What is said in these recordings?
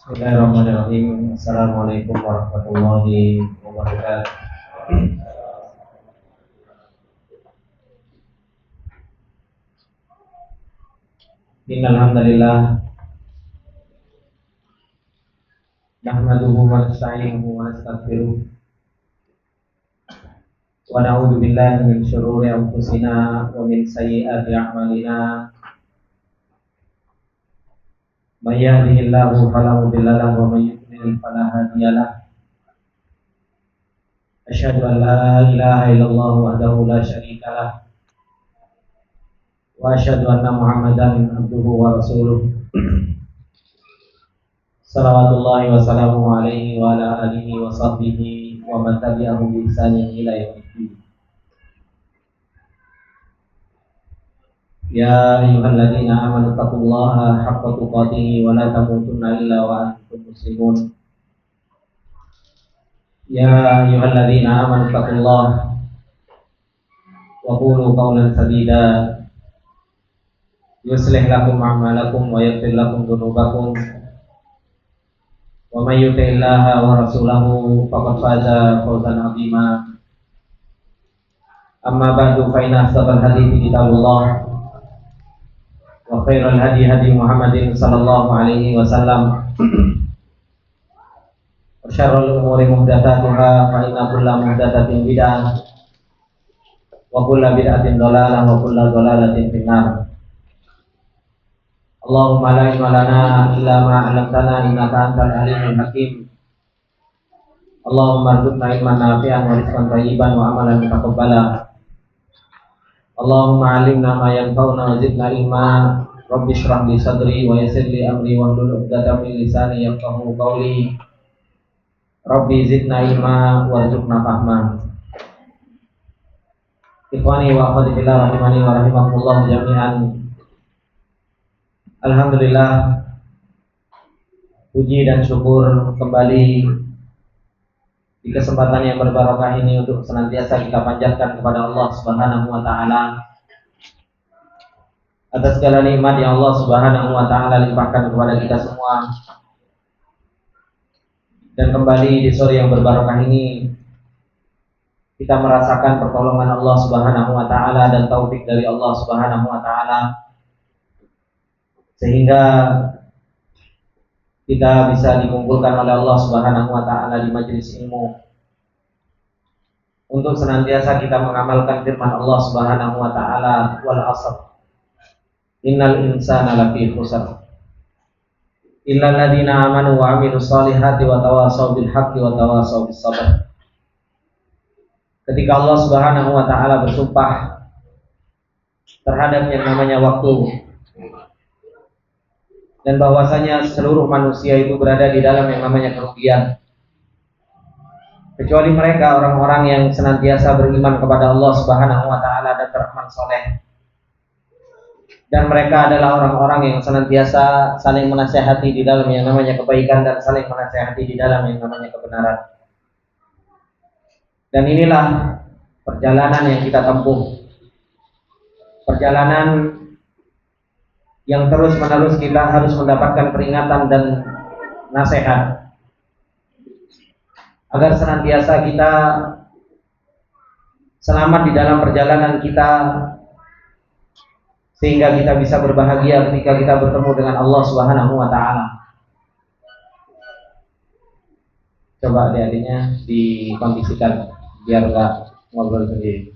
Bismillahirrahmanirrahim. Assalamualaikum warahmatullahi wabarakatuh. Innal hamdalillah nahmaduhu wa nasta'inuhu wa nastaghfiruh wa na'udzu billahi min shururi anfusina wa min sayyiati a'malina. May yahdihillahu fala mudilla lahu wa may yudlil fala hadiya lahu. Asyhadu an la ilaha illallah wahdahu la syarika lahu wa asyhadu anna Muhammadan abduhu wa rasuluh. Salawatullahi wa salamuhu alaihi wa ala alihi wa sahbihi wa man tabi'ahum bi ihsanin ila yaumiddin. Ya ayyuhalladzina amanu taqullaha haqqa tuqatih wa la tamutunna illa wa antum muslimun. Ya ayyuhalladzina amanu taqullaha wa qulu qawlan sadida yuslih lakum a'malakum wa yaghfir lakum dhunubakum. Wa may yuti'illaha wa rasulahu faqad faza fawzan 'azima. Amma ba'du fa inna asdaqal hadithi kitabullah wa khairal hadi hadi Muhammadin sallallahu alaihi wasallam wa syarrul umuri muhdatsatuha fa inna kulla muhdatsatin bid'ah wa kulla bid'atin dhalalah wa kulla dhalalatin finnar. Allahumma la ilma lana illa ma 'allamtana innaka antal alimul hakim. Allahumma arzuqna ilman nafi'an wa rizqan thayyiban wa amalan mutaqabbala. Allahumma 'allimna ma yanfa'una wa zidna ilma. Rabbi shrah li sadri wa yassir li amri wa hlul 'uqdatam min lisani yafqahu qawli. Rabbi zidna ilma warzuqna fahma. Ikhwani wa akhwati fillah rahimani wa rahimakumullah jami'an. Alhamdulillah, puji dan syukur kembali di kesempatan yang berbarokah ini untuk senantiasa kita panjatkan kepada Allah Subhanahu wa taala atas segala nikmat yang Allah Subhanahu wa taala limpahkan kepada kita semua. Dan kembali di sore yang berbarokah ini kita merasakan pertolongan Allah Subhanahu wa taala dan taufik dari Allah Subhanahu wa taala, sehingga kita bisa dikumpulkan oleh Allah Subhanahu wa taala di majelis ilmu untuk senantiasa kita mengamalkan firman Allah Subhanahu wa taala, wal 'asr innal insana lafi khusr illal ladzina amanu wa 'amilus solihati wa tawashaw bil haqqi wa tawashaw bis sabr. Ketika Allah Subhanahu wa taala bersumpah terhadap yang namanya waktu, dan bahwasanya seluruh manusia itu berada di dalam yang namanya kerugian, kecuali mereka orang-orang yang senantiasa beriman kepada Allah Subhanahu wa taala dan beramal soleh. Dan mereka adalah orang-orang yang senantiasa saling menasihati di dalam yang namanya kebaikan dan saling menasihati di dalam yang namanya kebenaran. Dan inilah perjalanan yang kita tempuh, perjalanan yang terus-menerus kita harus mendapatkan peringatan dan nasihat agar senantiasa kita selamat di dalam perjalanan kita, sehingga kita bisa berbahagia ketika kita bertemu dengan Allah Subhanahu wa taala. Coba adik-adiknya dikondisikan biar enggak ngobrol sendiri.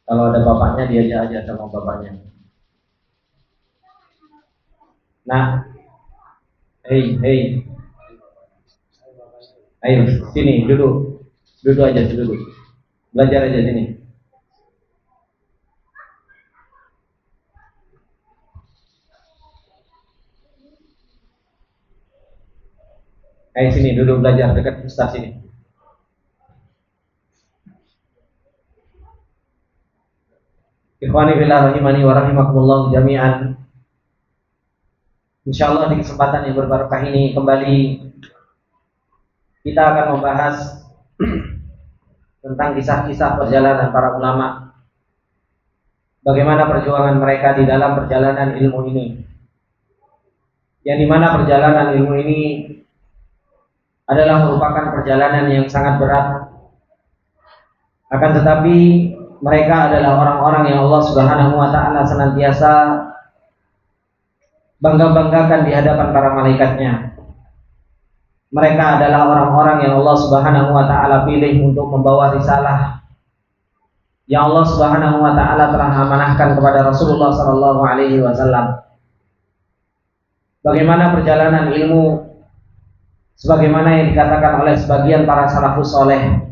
Kalau ada bapaknya diajak aja sama bapaknya. Nah, hey, ayo sini duduk aja dulu, belajar aja sini. Ayo sini duduk belajar dekat ustaz sini. Ikhwani fillah rahimani wa rahimakumullah jami'an. Insyaallah di kesempatan yang berbarokah ini kembali kita akan membahas tentang kisah-kisah perjalanan para ulama, bagaimana perjuangan mereka di dalam perjalanan ilmu ini. yang dimana perjalanan ilmu ini adalah merupakan perjalanan yang sangat berat. Akan tetapi mereka adalah orang-orang yang Allah Subhanahu wa taala senantiasa bangga-banggakan di hadapan para malaikatnya. Mereka adalah orang-orang yang Allah Subhanahu wa taala pilih untuk membawa risalah yang Allah Subhanahu wa taala telah amanahkan kepada Rasulullah sallallahu alaihi wasallam. Bagaimana perjalanan ilmu sebagaimana yang dikatakan oleh sebagian para salafus saleh.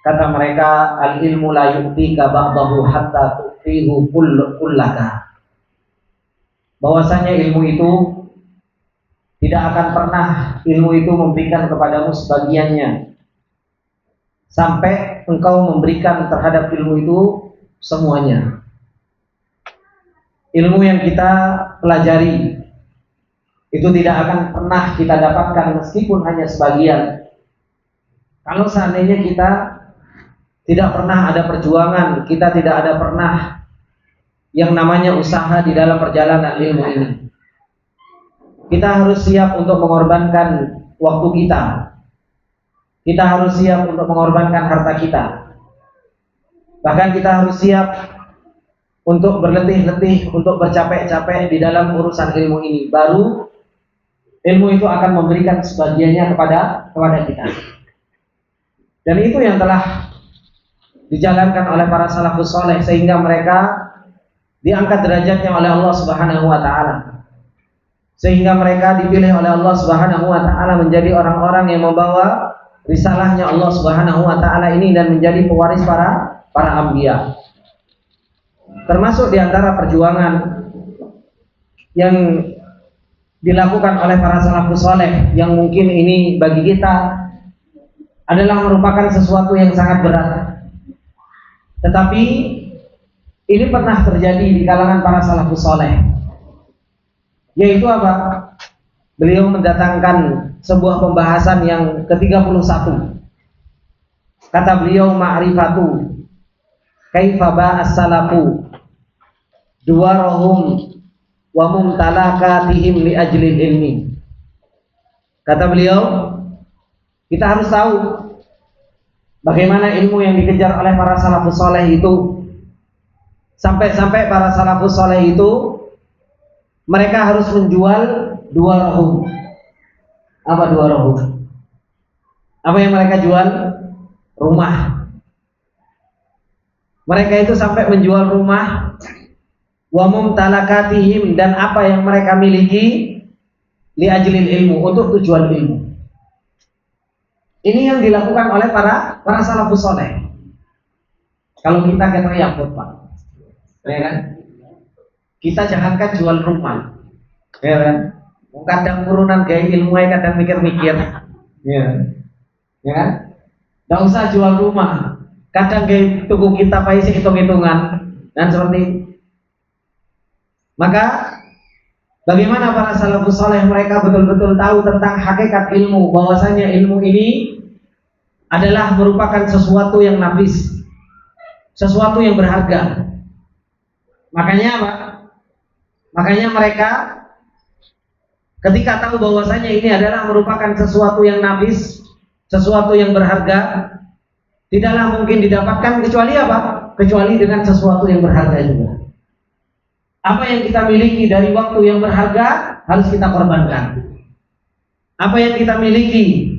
Kata mereka, al-ilmu la yu'tika ba'dahu hatta tu'tihu kullaka. Bahwasanya ilmu itu tidak akan pernah ilmu itu memberikan kepadamu sebagiannya sampai engkau memberikan terhadap ilmu itu semuanya. Ilmu yang kita pelajari itu tidak akan pernah kita dapatkan meskipun hanya sebagian. Kalau seandainya kita tidak pernah ada perjuangan, kita tidak ada pernah yang namanya usaha di dalam perjalanan ilmu ini. Kita harus siap untuk mengorbankan waktu kita. Kita harus siap untuk mengorbankan harta kita. Bahkan kita harus siap untuk berletih-letih, untuk bercapek-capek di dalam urusan ilmu ini. Baru ilmu itu akan memberikan sebagiannya kepada kita. Dan itu yang telah dijalankan oleh para salafus saleh sehingga mereka diangkat derajatnya oleh Allah Subhanahu wa taala. Sehingga mereka dipilih oleh Allah Subhanahu wa taala menjadi orang-orang yang membawa risalahnya Allah Subhanahu wa taala ini dan menjadi pewaris para anbiya. Termasuk di antara perjuangan yang dilakukan oleh para salafus saleh yang mungkin ini bagi kita adalah merupakan sesuatu yang sangat berat. Tetapi ini pernah terjadi di kalangan para salafus saleh. Yaitu apa? Beliau mendatangkan sebuah pembahasan yang ke-31. Kata beliau, ma'rifatu kaifa ba'as salafu duwarahum wa mumtalakatihim li ajlil ilmi. Kata beliau, kita harus tahu bagaimana ilmu yang dikejar oleh para salafus saleh itu. Sampai-sampai para salafus saleh itu mereka harus menjual dua rohum. Apa dua rohum? Apa yang mereka jual? Rumah. Mereka itu sampai menjual rumah, wa mumtalakatihim, dan apa yang mereka miliki, li ajlil ilmu, untuk tujuan ilmu. Ini yang dilakukan oleh para salafus saleh. Kalau kita ya Pak, ya kan? Kita jangankan jual rumah, ya kan? Kadang turunan gaya ilmu, kadang mikir-mikir, ya kan? Tidak usah jual rumah, kadang gaya tuku kita paisi hitung-hitungan, dan seperti itu. Maka bagaimana para salafus saleh mereka betul-betul tahu tentang hakikat ilmu, bahwasanya ilmu ini adalah merupakan sesuatu yang nafis, sesuatu yang berharga. Makanya apa? Makanya mereka ketika tahu bahwasanya ini adalah merupakan sesuatu yang nafis, sesuatu yang berharga, tidaklah mungkin didapatkan kecuali apa? Kecuali dengan sesuatu yang berharga juga. Apa yang kita miliki dari waktu yang berharga harus kita korbankan. Apa yang kita miliki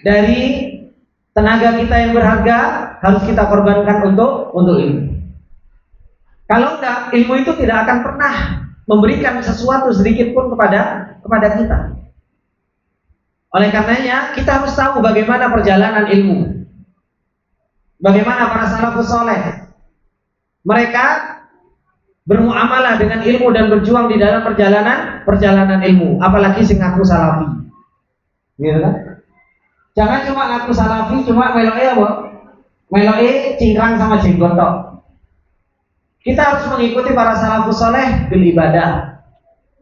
dari tenaga kita yang berharga harus kita korbankan untuk ilmu. Kalau enggak, ilmu itu tidak akan pernah memberikan sesuatu sedikit pun kepada kita. Oleh karenanya kita harus tahu bagaimana perjalanan ilmu. Bagaimana para salafus saleh mereka bermuamalah dengan ilmu dan berjuang di dalam perjalanan ilmu, apalagi sing ngaku salafi. Gitu kan? Jangan cuma ngaku salafi, cuma meloke apa? Meloke cingkrang sama jenggot tok. Kita harus mengikuti para salafus saleh bil ibadah.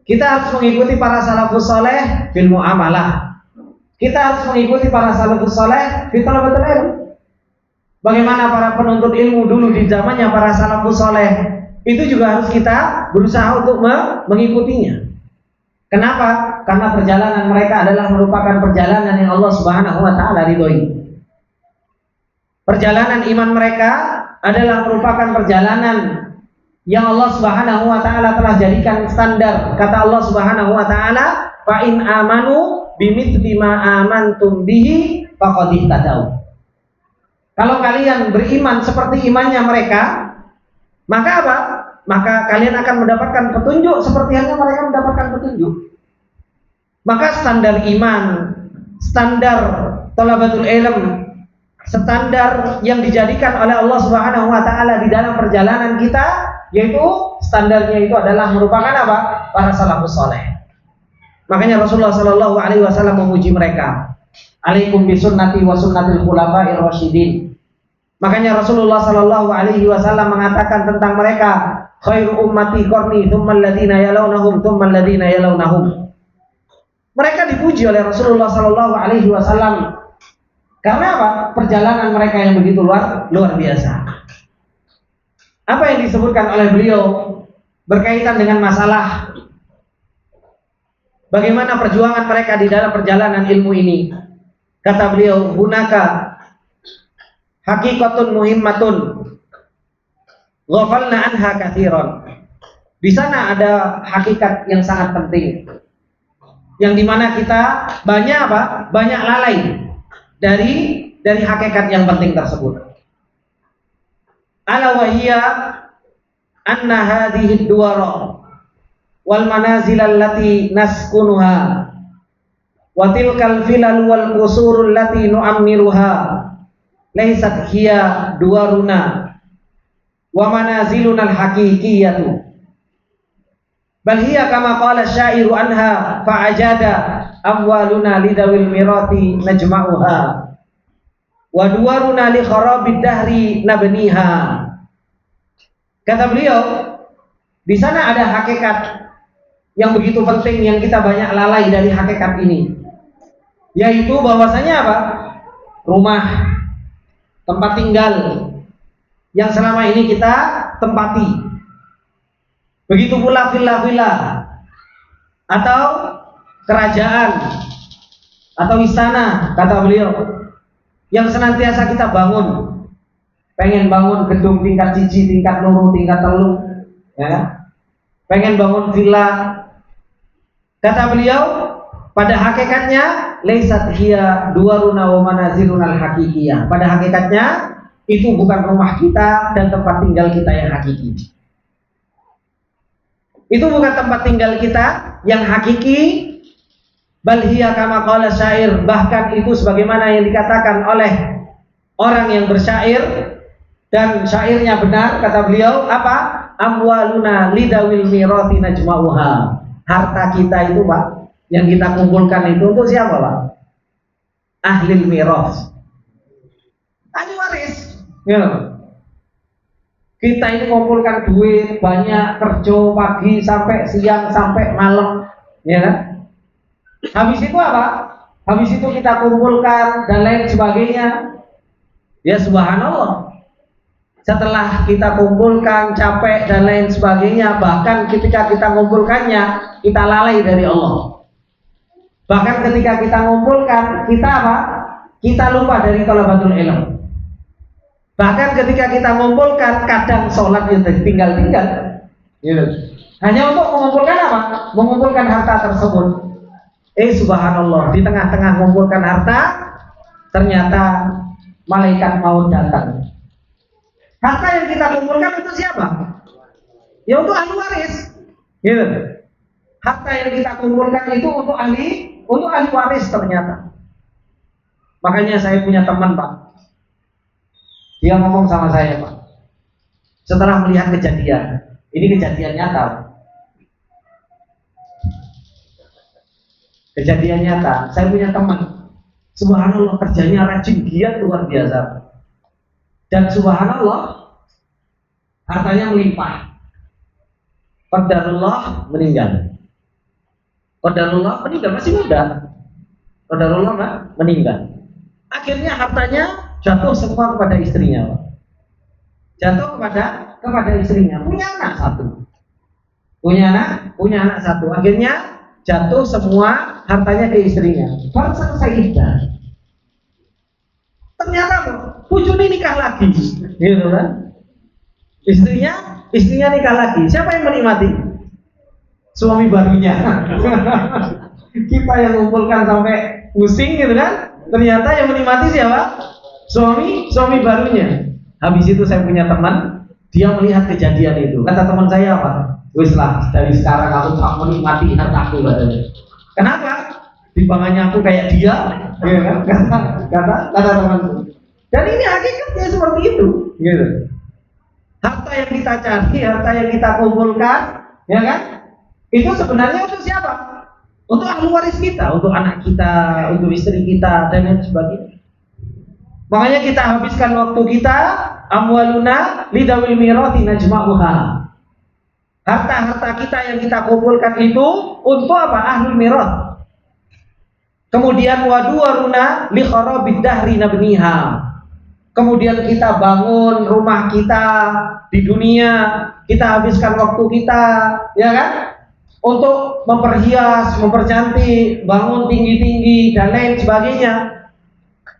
Kita harus mengikuti para salafus saleh bil muamalah. Kita harus mengikuti para salafus saleh fi talabatul ilm. Bagaimana para penuntut ilmu dulu di zamannya para salafus saleh, itu juga harus kita berusaha untuk mengikutinya. Kenapa? Karena perjalanan mereka adalah merupakan perjalanan yang Allah Subhanahu wa taala ridhoi. Perjalanan iman mereka adalah merupakan perjalanan yang Allah Subhanahu wa taala telah jadikan standar. Kata Allah Subhanahu wa taala, "Fa in amanu bimithli ma amantum bihi faqad ihtadaw." Kalau kalian beriman seperti imannya mereka, maka apa? Maka kalian akan mendapatkan petunjuk seperti halnya mereka mendapatkan petunjuk. Maka standar iman, standar thalabatul ilm, standar yang dijadikan oleh Allah Subhanahu wa taala di dalam perjalanan kita, yaitu standarnya itu adalah merupakan apa? Para salafus saleh. Makanya Rasulullah sallallahu alaihi wasallam memuji mereka. Alaikum bisunnati wa sunnatil khulafa'ir rasyidin. Makanya Rasulullah sallallahu alaihi wasallam mengatakan tentang mereka, khairu ummati qarni tsumma alladziina yalawnahum tsumma alladziina yalawnahum. Mereka dipuji oleh Rasulullah sallallahu alaihi wasallam karena apa? Perjalanan mereka yang begitu luar biasa. Apa yang disebutkan oleh beliau berkaitan dengan masalah bagaimana perjuangan mereka di dalam perjalanan ilmu ini. Kata beliau, hunaka haqiqatun muhimmatun ghafalna anha katsiran. Di sana ada hakikat yang sangat penting, yang dimana kita banyak lalai dari hakikat yang penting tersebut. Ala wa hiya anna hadhihi ad-duwara wal manazil allati naskunuha wa tilkal filal wal qusurul lati nu'ammiruha laysat hiya duwaruna wa manaziluna al-haqiqiyatu bal hiya kama qala syairu anha fa'ajada amwaluna lidawil mirati najma'uha wa duwaruna li kharabid dahri nabniha. Kata beliau, di sana ada hakikat yang begitu penting yang kita banyak lalai dari hakikat ini, yaitu bahwasanya apa? Rumah, tempat tinggal yang selama ini kita tempati. Begitu pula villa-villa atau kerajaan atau istana, kata beliau, yang senantiasa kita bangun. Pengen bangun gedung tingkat cici, tingkat loro, tingkat telu, ya. Pengen bangun villa. Kata beliau, pada hakikatnya laisat hiya duwaruna wa manaziluna al-haqiqiyah. Pada hakikatnya itu bukan rumah kita dan tempat tinggal kita yang hakiki. Itu bukan tempat tinggal kita yang hakiki. Bal hiya kama qala syair, bahkan itu sebagaimana yang dikatakan oleh orang yang bersyair, dan syairnya benar, kata beliau, apa? Amwaluna lidawil mirati najma'uha. Harta kita itu, Pak, yang kita kumpulkan itu untuk siapa, Pak? Ahlil miras, ahli waris. Ya. Kita ini kumpulkan duit banyak, kerja pagi sampai siang sampai malam, ya kan? Habis itu apa? Habis itu kita kumpulkan dan lain sebagainya. Ya subhanallah. Setelah kita kumpulkan capek dan lain sebagainya, bahkan ketika kita mengumpulkannya kita lalai dari Allah. Bahkan ketika kita mengumpulkan, kita apa? Kita lupa dari thalabatul ilm. Bahkan ketika kita mengumpulkan, kadang sholat yang tinggal-tinggal, hanya untuk mengumpulkan apa? Mengumpulkan harta tersebut. Subhanallah, di tengah-tengah mengumpulkan harta, ternyata malaikat maut datang. Harta yang kita kumpulkan itu siapa? Ya untuk ahli waris. Gitu. Harta yang kita kumpulkan itu untuk ahli waris ternyata. Makanya saya punya teman, Pak. Dia ngomong sama saya, Pak. Setelah melihat kejadian, ini kejadian nyata. Kejadian nyata. Saya punya teman. Subhanallah, kerjanya rajin, giat luar biasa. Dan subhanallah, hartanya melimpah. Qadarullah meninggal. Qadarullah meninggal, masih muda. Qadarullah meninggal. Akhirnya hartanya jatuh semua kepada istrinya. Jatuh kepada istrinya. Punya anak satu. Akhirnya jatuh semua hartanya ke istrinya. Baru selesai iddah. Ternyata bojone nikah lagi, gitu kan? Istrinya nikah lagi. Siapa yang menikmati? Suami barunya. Kita yang ngumpulkan sampai pusing, gitu kan? Ternyata yang menikmati siapa? Suami barunya. Habis itu saya punya teman, dia melihat kejadian itu. Kata teman saya apa? Wis lah, dari sekarang aku tak menikmati hartaku. Kenapa? Timbangannya aku kayak dia, ya kan? Kata temanku. Dan ini hakikatnya seperti itu, gitu. Harta yang kita cari, harta yang kita kumpulkan, ya kan? Itu sebenarnya untuk siapa? Untuk ahli waris kita, untuk anak kita, untuk istri kita, dan lain sebagainya. Makanya kita habiskan waktu kita, amwaluna lidawil mirati najma'uha. Harta-harta kita yang kita kumpulkan itu untuk apa? Ahlul mirat. Kemudian waduwaruna li kharabid dahri nabniha. Kemudian kita bangun rumah kita di dunia, kita habiskan waktu kita, ya kan? Untuk memperhias, mempercantik, bangun tinggi-tinggi dan lain sebagainya.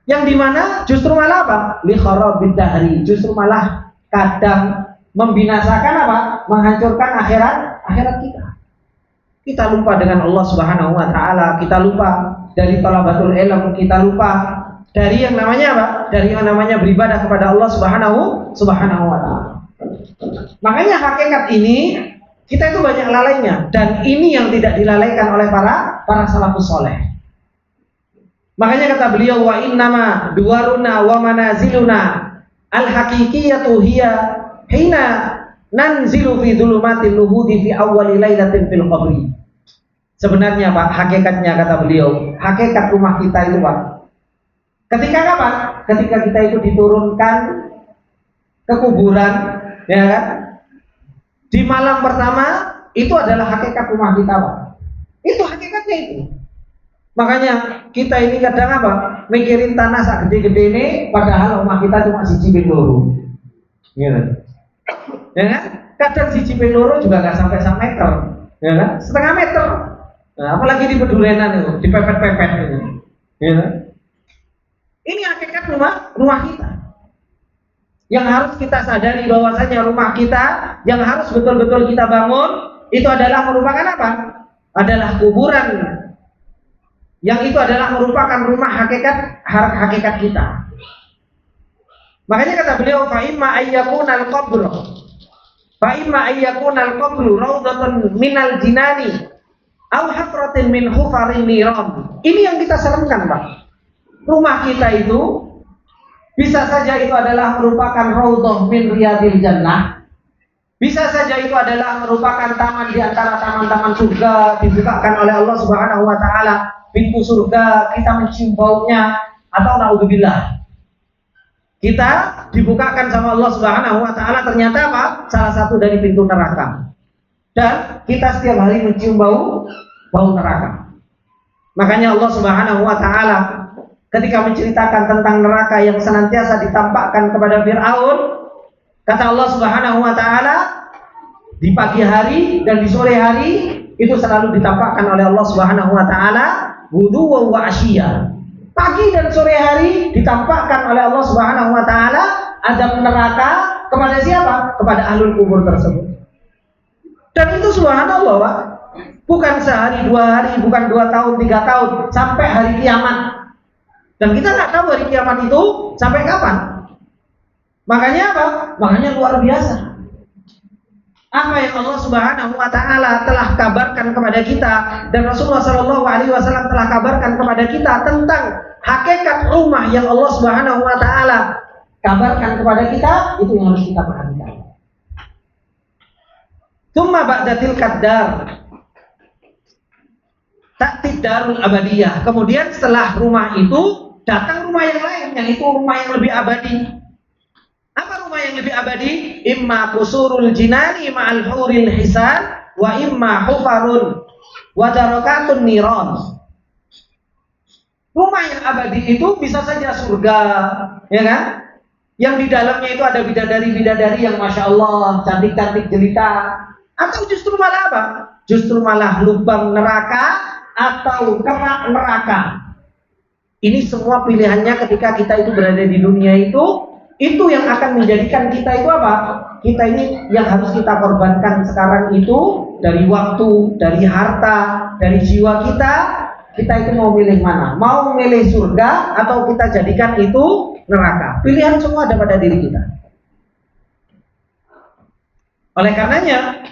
Yang dimana justru malah apa? Li kharabid dahri, justru malah kadang membinasakan apa? Menghancurkan akhirat kita. Kita lupa dengan Allah Subhanahu wa taala, kita lupa dari talabatul ilm, kita lupa dari yang namanya apa? Dari yang namanya beribadah kepada Allah Subhanahu wa taala. Makanya hakikat ini kita itu banyak lalainya, dan ini yang tidak dilalaikan oleh para salafus saleh. Makanya kata beliau, wa innama duwaruna wa manaziluna al-haqiqiyatu hiya hina nanzilu fi dhulumatil luhudi fi awwali lailatin fil qabri. Sebenarnya Pak, hakikatnya kata beliau, hakikat rumah kita itu Pak, ketika kapan? Ketika kita itu diturunkan ke kuburan, ya kan? Di malam pertama, itu adalah hakikat rumah kita Pak. Itu hakikatnya itu. Makanya kita ini kadang apa? Mikirin tanah sak gede-gede ini, padahal rumah kita cuma siji ping loro. Gitu. Ya kan? Kadang siji ping loro juga nggak sampai 1 meter, ya kan? Setengah meter. Nah, apalagi di pedurenan itu, dipepet-pepet itu. Ya kan? Ini hakikat rumah kita. Yang harus kita sadari bahwasanya rumah kita yang harus betul-betul kita bangun itu adalah merupakan apa? Adalah kuburan. Yang itu adalah merupakan rumah hakikat kita. Makanya kata beliau, fa imma ayyakunal qabru. Fa imma ayyakunal qabru raudhatun minal jinani aw hafratin min hufarin niram. Ini yang kita seremkan, Pak. Rumah kita itu bisa saja itu adalah merupakan raudhah min riyadil jannah. Bisa saja itu adalah merupakan taman di antara taman-taman surga dibukakan oleh Allah Subhanahu wa taala. Pintu surga kita mencium baunya, atau naudzubillah kita dibukakan sama Allah Subhanahu wa taala ternyata apa? Salah satu dari pintu neraka. Dan kita setiap hari mencium bau neraka. Makanya Allah Subhanahu wa taala ketika menceritakan tentang neraka yang senantiasa ditampakkan kepada Fir'aun, kata Allah Subhanahu wa taala, di pagi hari dan di sore hari itu selalu ditampakkan oleh Allah Subhanahu wa taala ghuduwan wa asyiya. Pagi dan sore hari ditampakkan oleh Allah Subhanahu wa taala azab neraka kepada siapa? Kepada ahlul kubur tersebut. Dan itu subhanallah, Pak. Bukan sehari, 2 hari, bukan 2 tahun, 3 tahun, sampai hari kiamat. Dan kita nggak tahu hari kiamat itu sampai kapan. Makanya apa? Makanya luar biasa. Apa yang Allah Subhanahu wa taala telah kabarkan kepada kita dan Rasulullah sallallahu alaihi wasallam telah kabarkan kepada kita tentang hakikat rumah yang Allah Subhanahu wa taala kabarkan kepada kita, itu yang harus kita perhatikan. Tsumma ba'datil qaddar ta'tid darul abadiyah. Kemudian setelah rumah itu datang rumah yang lain, yang itu rumah yang lebih abadi. Apa rumah yang lebih abadi? Imma qusurul jinani ma'al huril hisan wa imma hufarun wa darakatun niran. Rumah yang abadi itu bisa saja surga, ya kan? Yang di dalamnya itu ada bidadari-bidadari yang masya Allah cantik-cantik jelita. Atau justru malah apa? justru malah lubang neraka atau kerak neraka. Ini semua pilihannya ketika kita itu berada di dunia itu yang akan menjadikan kita itu apa? Kita ini yang harus kita korbankan sekarang itu dari waktu, dari harta, dari jiwa kita. Kita itu mau milih mana? Mau milih surga atau kita jadikan itu neraka? Pilihan semua ada pada diri kita. Oleh karenanya,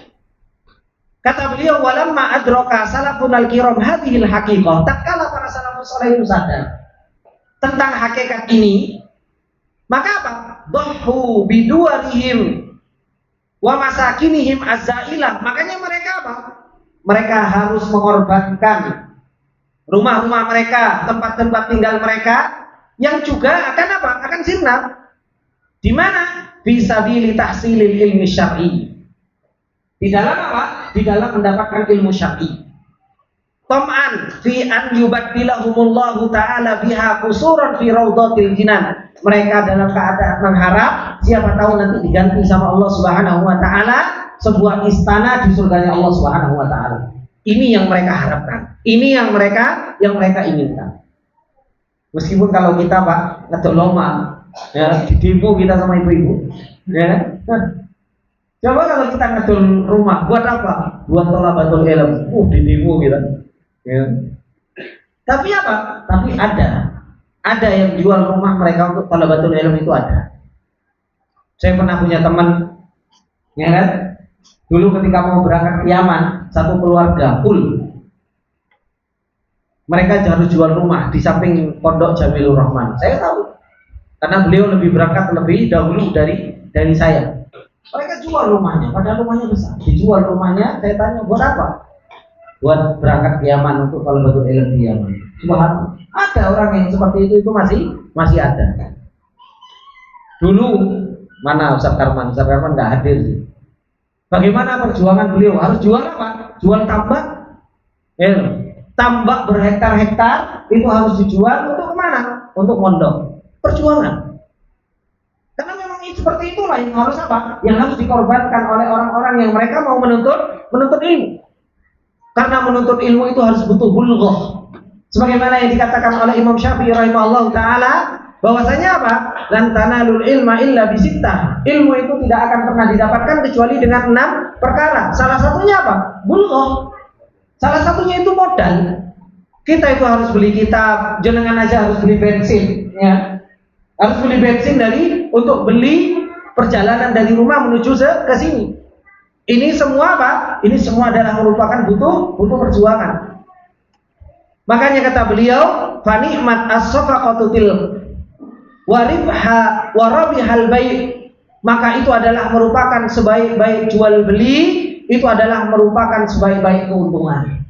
kata beliau, walamma adraka salafun al-kiram hadhil haqiqah. Tatkala para salafus saleh itu sadar tentang hakikat ini, maka apa? Dhahu biduarihim wa masakinihim azzailah. Makanya mereka apa? Mereka harus mengorbankan rumah-rumah mereka, tempat-tempat tinggal mereka yang juga akan apa? Akan sirna. Di mana? Fisabili tahsilil ilmi syar'i. Di dalam apa? Di dalam mendapatkan ilmu syar'i. Tam'an fi an yubaddilahumullahu ta'ala biha qusuran fi raudhatil jinan. Mereka dalam keadaan mengharap siapa tahu nanti diganti sama Allah Subhanahu wa taala sebuah istana di surganya Allah Subhanahu wa taala. Ini yang mereka harapkan. Ini yang mereka inginkan. Meskipun kalau kita Pak ngedoloma ya di demo kita sama ibu-ibu ya. Coba kalau kita ngedol rumah buat apa? Buat thalabatul ilm. Di demo kita. Ya. Tapi apa? Tapi ada yang jual rumah mereka untuk thalabatul ilm itu ada. Saya pernah punya teman, ya kan? Dulu ketika mau berangkat ke Yaman, satu keluarga full. Mereka harus jual rumah di samping Pondok Jamilur Rahman. Saya tahu, karena beliau lebih berangkat lebih dahulu dari saya. Mereka jual rumahnya, padahal rumahnya besar. Dijual rumahnya, saya tanya buat apa? Buat berangkat ke Yaman untuk kalau betul ilmu di Yaman. Subhanallah. Ada orang yang seperti itu masih ada. Dulu mana Ustaz Karman? Ustaz Karman nggak hadir sih. Bagaimana perjuangan beliau? Harus jual apa? Jual tambak. Tambak berhektar-hektar itu harus dijual untuk kemana? Untuk mondok. Perjuangan. Karena memang seperti itulah yang harus apa? Yang harus dikorbankan oleh orang-orang yang mereka mau menuntut ilmu. Karena menuntut ilmu itu harus butuh bulughah. Sebagaimana yang dikatakan oleh Imam Syafi'i rahimahullah taala, bahwasanya apa? Lan tanalul ilma illa bisittah. Ilmu itu tidak akan pernah didapatkan kecuali dengan 6 perkara. Salah satunya apa? Bulughah. Salah satunya itu modal. Kita itu harus beli kitab, jenengan aja harus beli bensin, ya. Harus beli bensin untuk beli perjalanan dari rumah menuju ke sini. Ini semua apa? Ini semua adalah merupakan butuh perjuangan. Makanya kata beliau, fa ni'mat as-safaqatu til wa ribha wa rabihal bai'. Maka itu adalah merupakan sebaik-baik jual beli, itu adalah merupakan sebaik-baik keuntungan.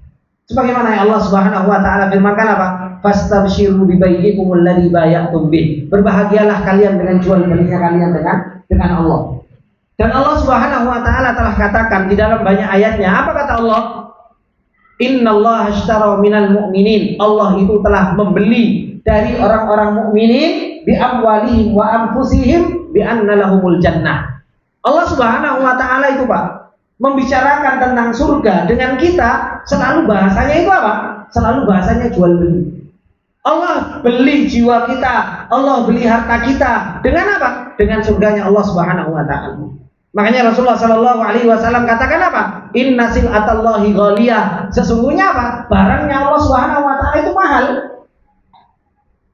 Sebagaimana Allah Subhanahu wa taala firmankan apa? Fastabshiru bi bai'ikum alladzi bay'atum bih. Berbahagialah kalian dengan jual belinya kalian dengan Allah. Dan Allah Subhanahu wa taala telah katakan di dalam banyak ayatnya, apa kata Allah? Innallaha ashtara minal mu'minin. Allah itu telah membeli dari orang-orang mukminin bi amwalihim wa anfusihim bi anna lahumul jannah. Allah Subhanahu wa taala itu Pak membicarakan tentang surga dengan kita, selalu bahasanya itu apa? Selalu bahasanya jual beli. Allah beli jiwa kita, Allah beli harta kita dengan apa? Dengan surganya Allah Subhanahu wa taala. Makanya Rasulullah Shallallahu Alaihi Wasallam katakan apa? Inna sil'atallahi ghaliyah. Sesungguhnya apa? Barangnya Allah Subhanahu Wa Taala itu mahal.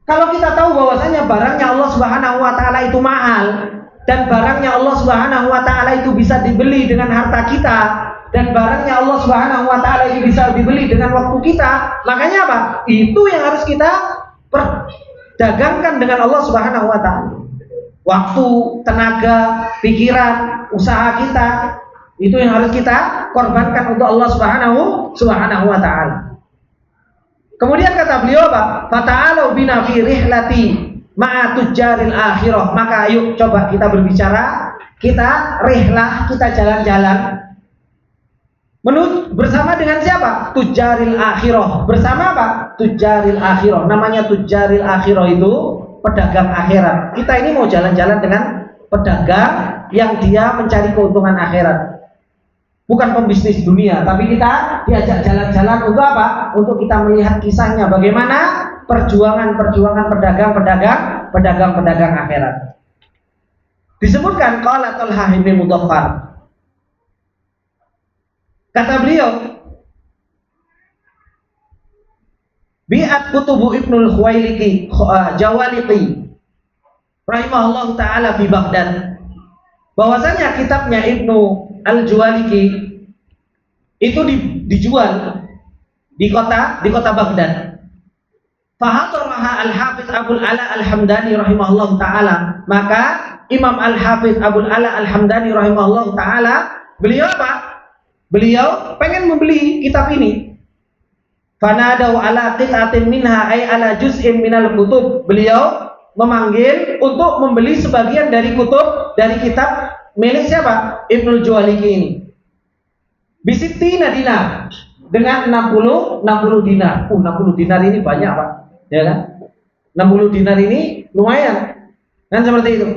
Kalau kita tahu bahwasanya barangnya Allah Subhanahu Wa Taala itu mahal dan barangnya Allah Subhanahu Wa Taala itu bisa dibeli dengan harta kita dan barangnya Allah Subhanahu Wa Taala itu bisa dibeli dengan waktu kita, makanya apa? Itu yang harus kita perdagangkan dengan Allah Subhanahu Wa Taala. Waktu, tenaga, pikiran, usaha kita itu yang harus kita korbankan untuk Allah Subhanahu wa taala. Kemudian kata beliau apa? Fata'alu bina fi rihlati ma'a tujjaril akhirah. Maka ayo coba kita berbicara, kita rihlah, kita jalan-jalan bersama dengan siapa? Tujjaril akhirah. Bersama apa? Tujjaril akhirah. Namanya tujjaril akhirah itu pedagang akhirat. Kita ini mau jalan-jalan dengan pedagang yang dia mencari keuntungan akhirat. bukan pembisnis dunia, tapi kita diajak jalan-jalan untuk apa? Untuk kita melihat kisahnya bagaimana perjuangan pedagang akhirat. Disebutkan qala Talhah bin Mudhaffar, kata beliau, bi'at kutubu Ibnul Khuwailiki Jawaliqi rahimahullah taala di Baghdad, bahwasanya kitabnya Ibnu Al-Juwaliki itu dijual di kota Baghdad. Fahadarha Al-Hafiz Abul Ala Al-Hamdani rahimahullah taala, maka Imam Al-Hafiz Abul Ala Al-Hamdani rahimahullah taala, beliau apa? Beliau pengen membeli kitab ini. Fanadau ala qit'atin minha ay ala juz'in minal kutub. Beliau memanggil untuk membeli sebagian dari dari kitab milik siapa? Ibnul Juwaliki ini. Bisittina dinar, dengan 60 dinar. 60 dinar ini banyak, Pak. Ya kan? 60 dinar ini lumayan. Kan seperti itu.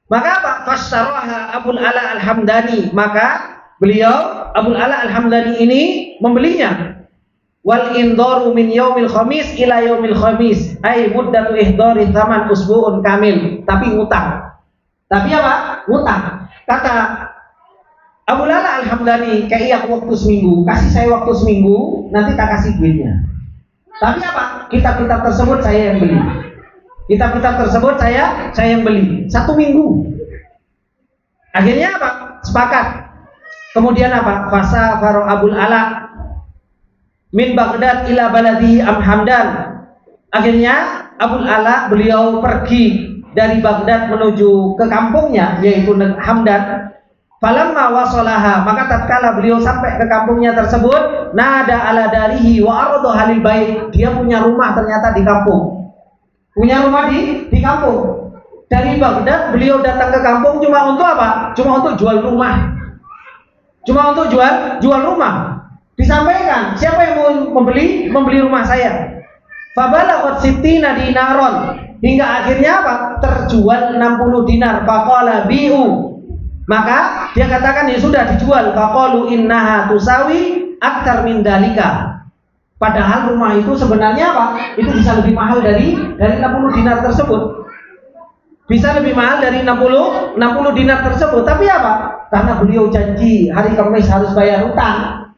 Maka apa? Fasyaraha Abul Ala Al-Hamdani, maka beliau Abul Ala Al-Hamdani ini membelinya. Wal indaru min yaumil khamis ila yaumil khamis, ay muddatu ihdari tsaman usbu'un kamil, tapi ngutang. Tapi apa? Ngutang. Kata Abul Ala Al-Hamdani, kayak waktu seminggu, kasih saya waktu seminggu, nanti tak kasih duitnya. Tapi apa? Kitab-kitab tersebut saya yang beli. Kitab-kitab tersebut saya yang beli 1 minggu. Akhirnya apa? Sepakat. Kemudian apa? Fasa faro Abul Ala min Baghdad ila baladi Hamdan. Akhirnya Abul Ala beliau pergi dari Baghdad menuju ke kampungnya, yaitu Hamdan. Falamma wasalaha, maka tatkala beliau sampai ke kampungnya tersebut, nada ala darihi wa aradu halil bait. Dia punya rumah ternyata di kampung. Punya rumah di kampung. Dari Baghdad beliau datang ke kampung cuma untuk apa? Cuma untuk jual rumah. Cuma untuk jual rumah. Disampaikan, siapa yang mau membeli rumah saya? Fabalaghat sittina dinaron, hingga akhirnya apa? Terjual 60 dinar. Faqala bi'u, maka dia katakan ya sudah dijual. Faqalu innaha tusawi aktar min dalika. Padahal rumah itu sebenarnya apa? Itu bisa lebih mahal dari 60 dinar tersebut. Bisa lebih mahal dari 60 dinar tersebut. Tapi apa? Karena beliau janji hari Kamis harus bayar utang,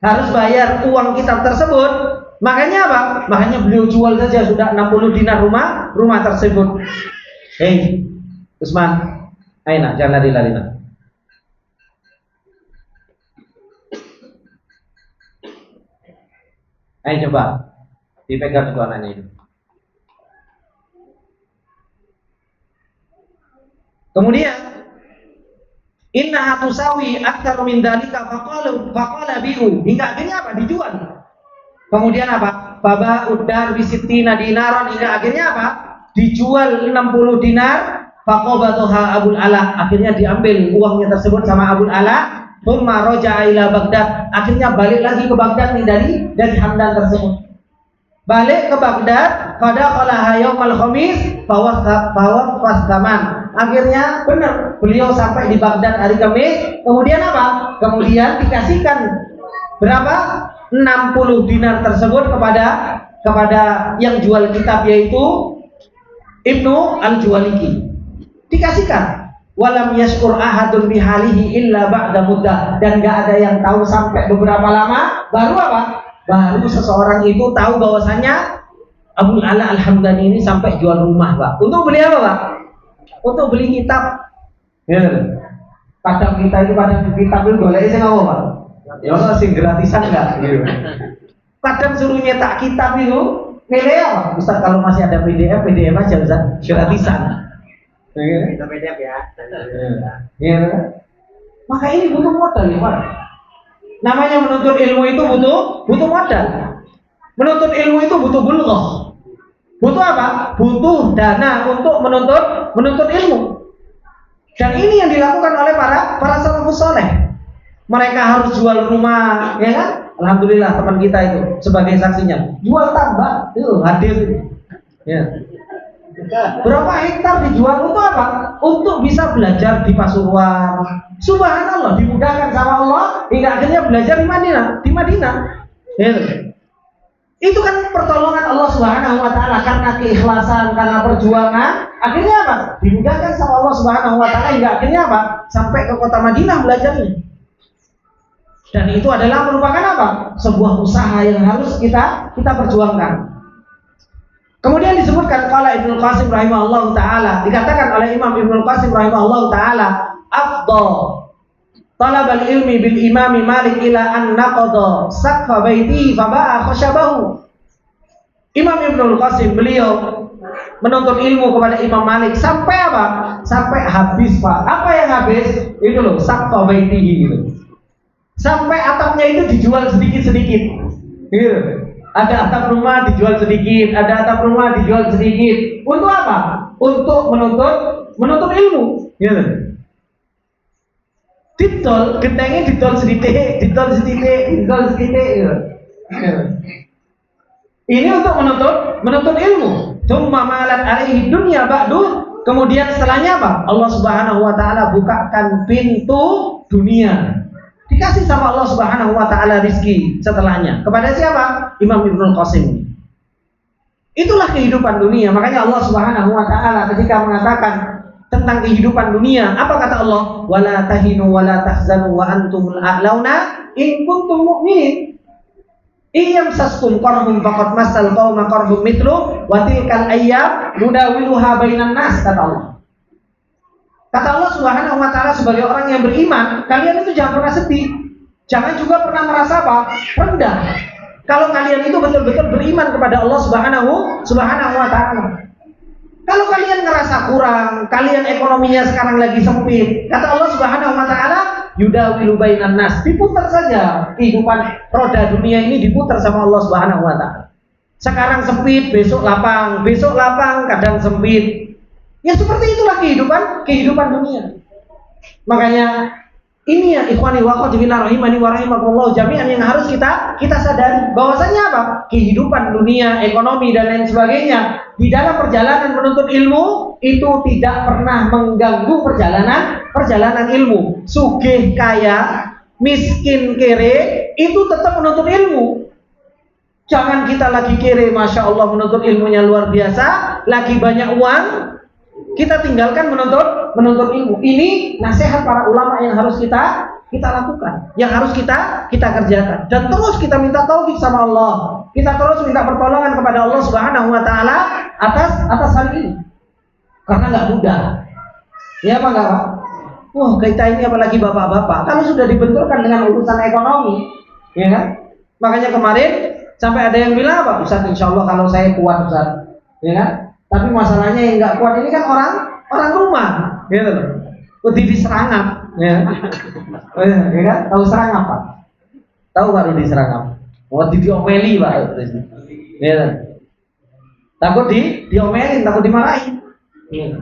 harus bayar uang kitab tersebut. Makanya apa? Makanya beliau jual saja sudah 60 dinar rumah tersebut. Hei, Usman, aina jangan lari-lari. Ayo coba dipegang itu anaknya itu. Kemudian inna tusawi aktar min dalika faqala bi'u, hingga akhirnya apa? Dijual. Kemudian apa? Baba udar bisittina dinaron, hingga akhirnya apa? Dijual 60 dinar. Faqabatuha Abul Ala, akhirnya diambil uangnya tersebut sama Abul Ala. Thumma raja'a ila Baghdad, akhirnya balik lagi ke Baghdad nih dari Hamdan tersebut. Balik ke Baghdad, pada qalaha yaumal khamis fawafas zaman. Akhirnya benar, beliau sampai di Baghdad hari Kamis. Kemudian apa? Kemudian dikasihkan berapa? 60 dinar tersebut kepada yang jual kitab, yaitu Ibnu Al-Juwaliki. Dikasihkan. Walam yashkur ahadun bihalihi illa ba'da muddah, dan gak ada yang tahu sampai beberapa lama. Baru apa? Baru seseorang itu tahu bahwasanya Abul Ala Al-Hamdani ini sampai jual rumah, Pak. Untuk beli apa, Pak? Untuk beli kitab. Ya. Kadang kita itu kitab itu golek sing apa, Pak? Ya ono sing gratisan enggak gitu. Kadang suruh nyetak kitab itu, milih apa? Ustaz, kalau masih ada PDF aja Ustaz, gratisan. Kita PDF ya. Iya. Maka ini butuh modal ya, Pak. Namanya menuntut ilmu itu butuh modal. Menuntut ilmu itu butuh bulughah. Butuh apa? Butuh dana untuk menuntut ilmu. Dan ini yang dilakukan oleh para salafus saleh. Mereka harus jual rumah, ya kan? Alhamdulillah teman kita itu sebagai saksinya. Jual tambah, itu hadir. Ya. Berapa hektar dijual untuk apa? Untuk bisa belajar di Pasuruan. Subhanallah, dimudahkan sama Allah hingga akhirnya belajar di Madinah. Itu kan pertolongan Allah Subhanahu wa taala, karena keikhlasan, karena perjuangan, akhirnya apa? Dimudahkan sama Allah Subhanahu wa taala hingga akhirnya apa? Sampai ke kota Madinah belajarnya. Dan itu adalah merupakan apa? Sebuah usaha yang harus kita perjuangkan. Kemudian disebutkan qala Ibnu Qasim rahimahullahu taala, dikatakan oleh Imam Ibnu Qasim rahimahullahu taala, afdal talab al-ilmi bil Imam Malik ila an naqada saqfa baiti fa ba'a khashabahu. Imam Ibnu Qasim beliau menuntut ilmu kepada Imam Malik sampai apa? Sampai habis, Pak. Apa yang habis? Itu loh, saqfa baiti gitu. Sampai atapnya itu dijual sedikit-sedikit. Gitu. Ada atap rumah dijual sedikit, ada atap rumah dijual sedikit. Untuk apa? Untuk menuntut ilmu. Gitu. Ditol, gentengnya ditol sedikit. Gitu. Ini untuk menuntut ilmu. Tsumma malat alaihi dunya ba'du. Kemudian setelahnya apa? Allah Subhanahu wa taala bukakan pintu dunia. Dikasih sama Allah Subhanahu wa taala rizki setelahnya. Kepada siapa? Imam Ibnu Qasim. Itulah kehidupan dunia. Makanya Allah Subhanahu wa taala ketika mengatakan tentang kehidupan dunia, apa kata Allah? Wala tahinu wala tahzanu wa antumul a'launa in kuntum mu'minin. Iyam saskum qarhum faqad masal qauma qarhum mithlu wa tilkal ayyam nudawiluha bainan nas, kata Allah. Kata Allah Subhanahu wa taala sebagai orang yang beriman, kalian itu jangan pernah sedih. Jangan juga pernah merasa apa? Rendah. Kalau kalian itu betul-betul beriman kepada Allah Subhanahu wa taala. Kalau kalian ngerasa kurang, kalian ekonominya sekarang lagi sempit, kata Allah Subhanahu wa taala, yudawilu bainan nas. Diputar saja kehidupan roda dunia ini, diputar sama Allah Subhanahu wa taala. Sekarang sempit, besok lapang, kadang sempit. Ya seperti itulah kehidupan dunia. Makanya ini ya ikhwani wa akhwati fillah rahimani wa rahimakumullah jami'an yang harus kita sadari bahwasanya apa? Kehidupan dunia, ekonomi dan lain sebagainya di dalam perjalanan menuntut ilmu itu tidak pernah mengganggu perjalanan ilmu. Sugih kaya, miskin kere, itu tetap menuntut ilmu. Jangan kita lagi kere, masya Allah menuntut ilmunya luar biasa, lagi banyak uang, kita tinggalkan menuntut ilmu. Ini nasihat para ulama yang harus kita lakukan, yang harus kita kerjakan, dan terus kita minta taufik sama Allah. Kita terus minta pertolongan kepada Allah Subhanahu wa taala atas hal ini. Karena nggak mudah. Ya apa enggak, Pak? Wah, kita ini apalagi bapak-bapak, kalau sudah dibenturkan dengan urusan ekonomi, ya kan? Makanya kemarin sampai ada yang bilang apa? Ustaz, insya Allah kalau saya kuat, Ustaz, ya kan? Tapi masalahnya yang nggak kuat ini kan orang rumah, gitu loh. Di serangap, ya kan? Tahu serangap, Pak? Tahu Pak di serangap? Waktu diomeli, Pak. Ya. Takut diomelin, takut dimarahin. Ya.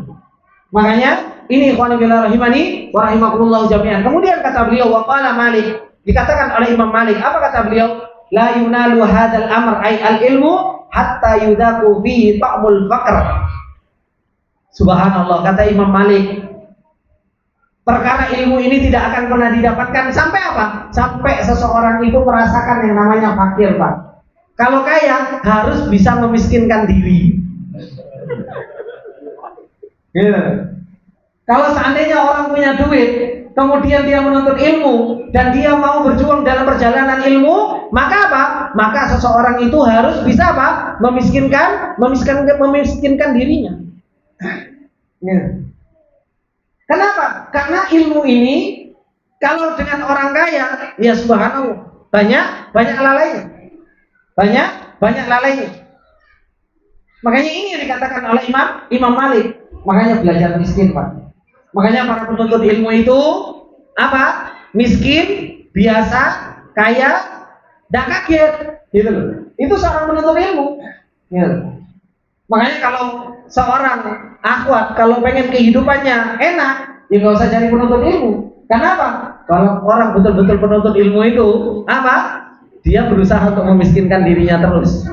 Makanya ini ikhwan fillah rahimani wa rahimakumullah jami'an. Kemudian kata beliau, wa qala Malik, dikatakan oleh Imam Malik, apa kata beliau? La yunalu hadzal amr ay al-ilmu hatta yudaku fihi ta'mul faqr. Subhanallah, kata Imam Malik, perkara ilmu ini tidak akan pernah didapatkan sampai apa? Sampai seseorang itu merasakan yang namanya fakir, Pak. Kalau kaya harus bisa memiskinkan diri. Yeah. Kalau seandainya orang punya duit, kemudian dia menuntut ilmu dan dia mau berjuang dalam perjalanan ilmu, maka apa? Maka seseorang itu harus bisa apa? Memiskinkan dirinya. Ya. Kenapa? Karena ilmu ini kalau dengan orang kaya, ya subhanallah, banyak lalainya. Banyak lalainya. Makanya ini yang dikatakan oleh Imam Malik. Makanya belajar miskin, Pak. Makanya para penuntut ilmu itu apa? Miskin, biasa, kaya, dan kaget, gitu loh. Itu seorang penuntut ilmu. Gitu. Makanya kalau seorang akhwat kalau pengen kehidupannya enak, ya nggak usah cari penuntut ilmu. Kenapa? Kalau orang betul-betul penuntut ilmu itu apa? Dia berusaha untuk memiskinkan dirinya terus.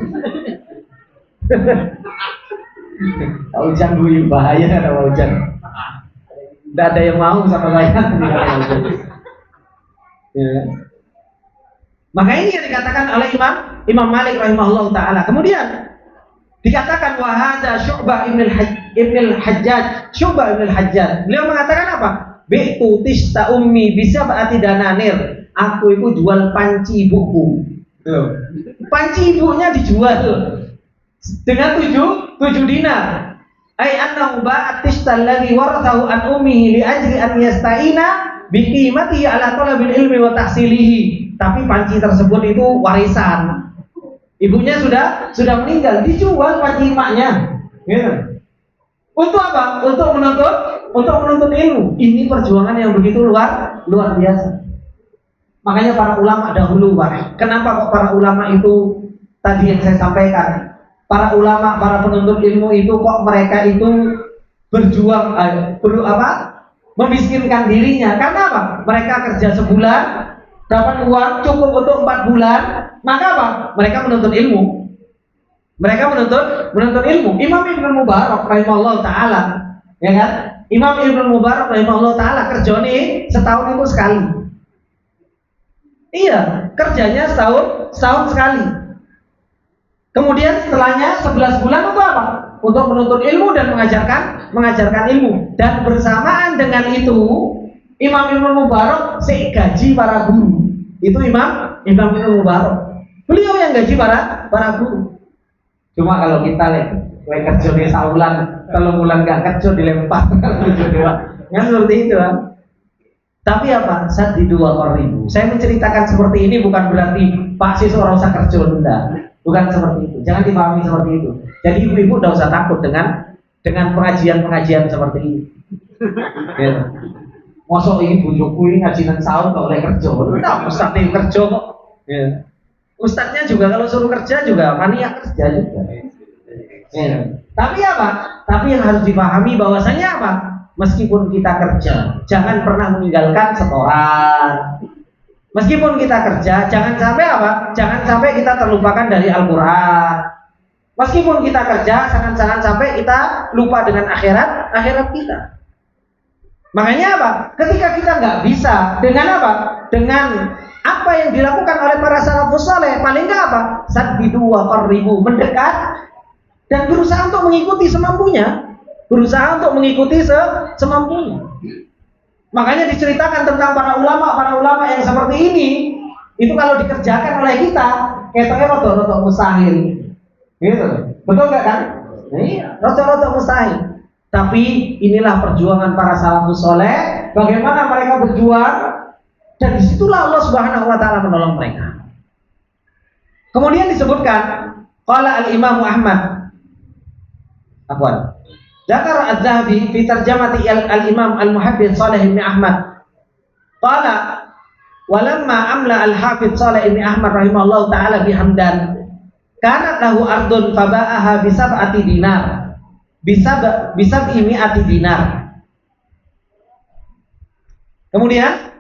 Pak Ujang dulu bahaya ada Pak Ujang. Tidak ada yang mau sama saya. Ya. Maka ini yang dikatakan oleh Imam Malik rahimahullah taala. Kemudian dikatakan wahada Syu'bah ibn al-Hajjaj. Syu'bah ibn al-Hajjaj. Beliau mengatakan apa? Bi'tu tista ummi bisa ba'ati dananir. Aku itu jual panci ibuku. Panci ibunya dijual dengan 7 dinar. Ai annahu ba'at tista alladhi warathahu an ummihi li ajli an yasta'ina bi qimatihi ala talabil ilmi wa tahsilihi. Tapi panci tersebut itu warisan. Ibunya sudah meninggal, dijual panci emaknya. Gitu. Untuk apa? Untuk menuntut ilmu. Ini perjuangan yang begitu luar biasa. Makanya para ulama dahulu, Pak. Kenapa kok para ulama itu tadi yang saya sampaikan? Para ulama, para penuntut ilmu itu kok mereka itu berjuang memiskinkan dirinya. Karena apa? Mereka kerja sebulan, dapat uang cukup untuk 4 bulan, maka apa? Mereka menuntut ilmu. Mereka menuntut ilmu. Imam Ibnu Mubarak rahimahullah taala, ya kan? Imam Ibnu Mubarak rahimahullah taala kerjanya setahun itu sekali. Iya, kerjanya setahun sekali. Kemudian setelahnya 11 bulan untuk apa? Untuk menuntut ilmu dan mengajarkan ilmu. Dan bersamaan dengan itu, Imam Ibnu Mubarak gaji para guru. Itu Imam Ibnu Mubarak. Beliau yang gaji para guru. Cuma kalau kita kerja di saulan, kalau bulan nggak kerja dilempar kan seperti itu kan. Tapi apa? Saat di 2.000. Saya menceritakan seperti ini bukan berarti Pak Sis orang usah kerja enggak. Bukan seperti itu. Jangan dipahami seperti itu. Jadi ibu-ibu tidak usah takut dengan pengajian seperti ini. Ya. Mosok ini bujuku ini ngajian sahur kok oleh kerja. Nah, ustaz ini kerja kok. Ya. Ustaznya juga kalau suruh kerja juga mania kerja juga. Ya. Tapi apa? Tapi yang harus dipahami bahwasanya apa? Meskipun kita kerja, jangan pernah meninggalkan setoran. Meskipun kita kerja, jangan sampai apa? Jangan sampai kita terlupakan dari Al-Quran. Meskipun kita kerja, jangan sampai kita lupa dengan akhirat kita. Makanya apa? Ketika kita nggak bisa dengan apa? Dengan apa yang dilakukan oleh para salafus saleh, paling nggak apa? Saddidu wa qarribu, mendekat dan berusaha untuk mengikuti semampunya. Berusaha untuk mengikuti semampunya. Makanya diceritakan tentang para ulama yang seperti ini, itu kalau dikerjakan oleh kita, ketoknya roto-roto mustahil. Gitu. Betul nggak kan? Iya, roto-roto mustahil. Tapi inilah perjuangan para salafus soleh, bagaimana mereka berjuang, dan disitulah Allah Subhanahu Wa Taala menolong mereka. Kemudian disebutkan, qala al-Imam Ahmad, Zakar Az-Zahabi fi tarjamati al-Imam al-Muhaddits Shalih bin Ahmad. Qala walamma amla al-Hafidz Shalih bin Ahmad rahimahullahu taala bi Hamdan kanat lahu ardun faba'aha bi sab'ati dinar. Bisab'i mi'ati dinar. Kemudian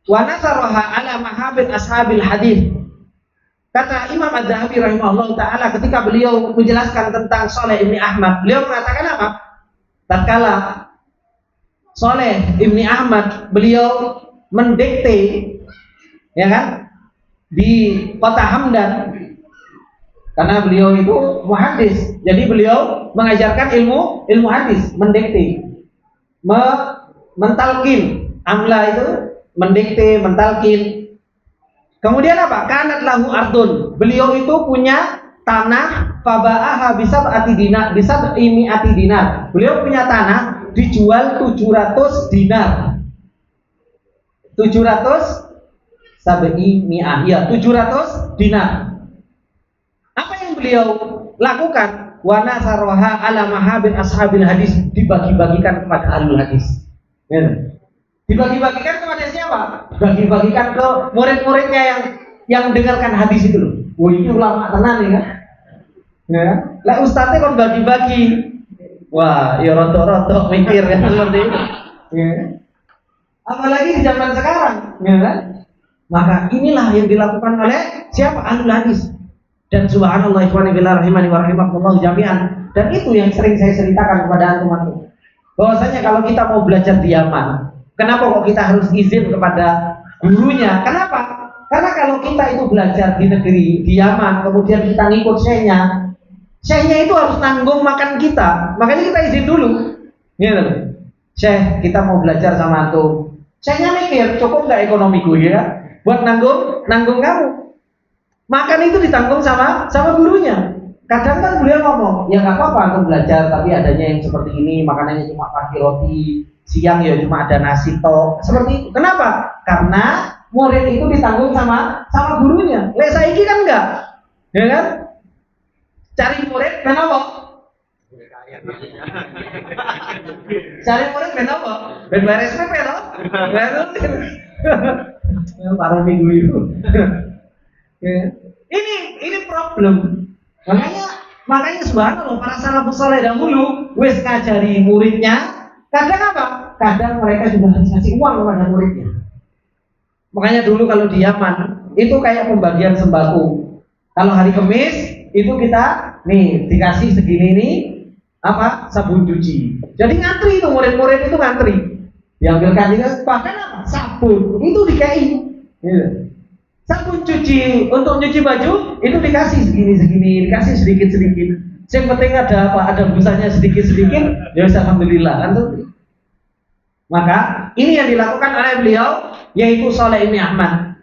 wa nasaraha ala mahabir ashabil hadis. Kata Imam Az-Zahabi rahimahullah ta'ala ketika beliau menjelaskan tentang Shalih bin Ahmad, beliau mengatakan apa? Tatkala Shalih bin Ahmad beliau mendikte, ya kan, di kota Hamdan, karena beliau itu muhaddis, jadi beliau mengajarkan ilmu hadis, mendikte, mentalkin, amla itu mendikte, mentalkin. Kemudian apa? Kanat lahu ardun. Beliau itu punya tanah faba'aha bisab'ati dinar, bisab'imi'ati dinar. Beliau punya tanah dijual 700 dinar. 700 sab'imi'ah, ya, 700 dinar. Apa yang beliau lakukan? Wa nasaroha ala mahabir ashabil hadis, dibagi-bagikan kepada ahlul hadis. Ya. Dibagi-bagikan kepada siapa? Bagi-bagikan ke murid-muridnya yang mendengarkan hadis itu loh. Wah, ini ulama tenan ya kan? Ya. Lah ustaznya kon bagi-bagi. Wah, ya rotok-rotok mikir ya seperti itu. Ya. Apalagi di zaman sekarang, ya kan? Maka inilah yang dilakukan oleh siapa? Ahlul hadis. Dan subhanallah ikhwani fillah rahimani wa rahimakumullah jami'an. Dan itu yang sering saya ceritakan kepada antum-antum. Bahwasanya kalau kita mau belajar di Yaman, kenapa kok kita harus izin kepada gurunya? Kenapa? Karena kalau kita itu belajar di negeri, di Yaman, kemudian kita ngikut syekhnya itu harus nanggung makan kita. Makanya kita izin dulu. Gitu. Syekh, kita mau belajar sama antum. Syekhnya mikir, cukup nggak ekonomiku ya? Buat nanggung kamu. Makan itu ditanggung sama gurunya. Kadang kan beliau ngomong, ya nggak apa-apa antum belajar, tapi adanya yang seperti ini, makanannya cuma pagi roti, siang ya cuma ada nasi tok. Seperti itu. Kenapa? Karena murid itu ditanggung sama gurunya. Lek saiki kan enggak. Ya kan? Cari murid kenapa? Cari murid kenapa? Ben beres PP toh? Yang para minggu itu. Ini problem. Makanya subhanallah para salafus saleh dahulu wis ngajari muridnya, kadang apa? Kadang mereka juga harus ngasih uang kepada muridnya. Makanya dulu kalau di Yaman itu kayak pembagian sembako. Kalau hari Kamis itu kita nih dikasih segini nih apa? Sabun cuci. Jadi ngantri itu murid-murid itu ngantri. Diambilkan juga bahkan apa? Sabun itu dikai. Gitu. Sabun cuci untuk nyuci baju itu dikasih segini, dikasih sedikit. Yang penting ada apa? Ada busanya sedikit, ya alhamdulillah kan tuh. Maka ini yang dilakukan oleh beliau yaitu Saleh bin Ahmad.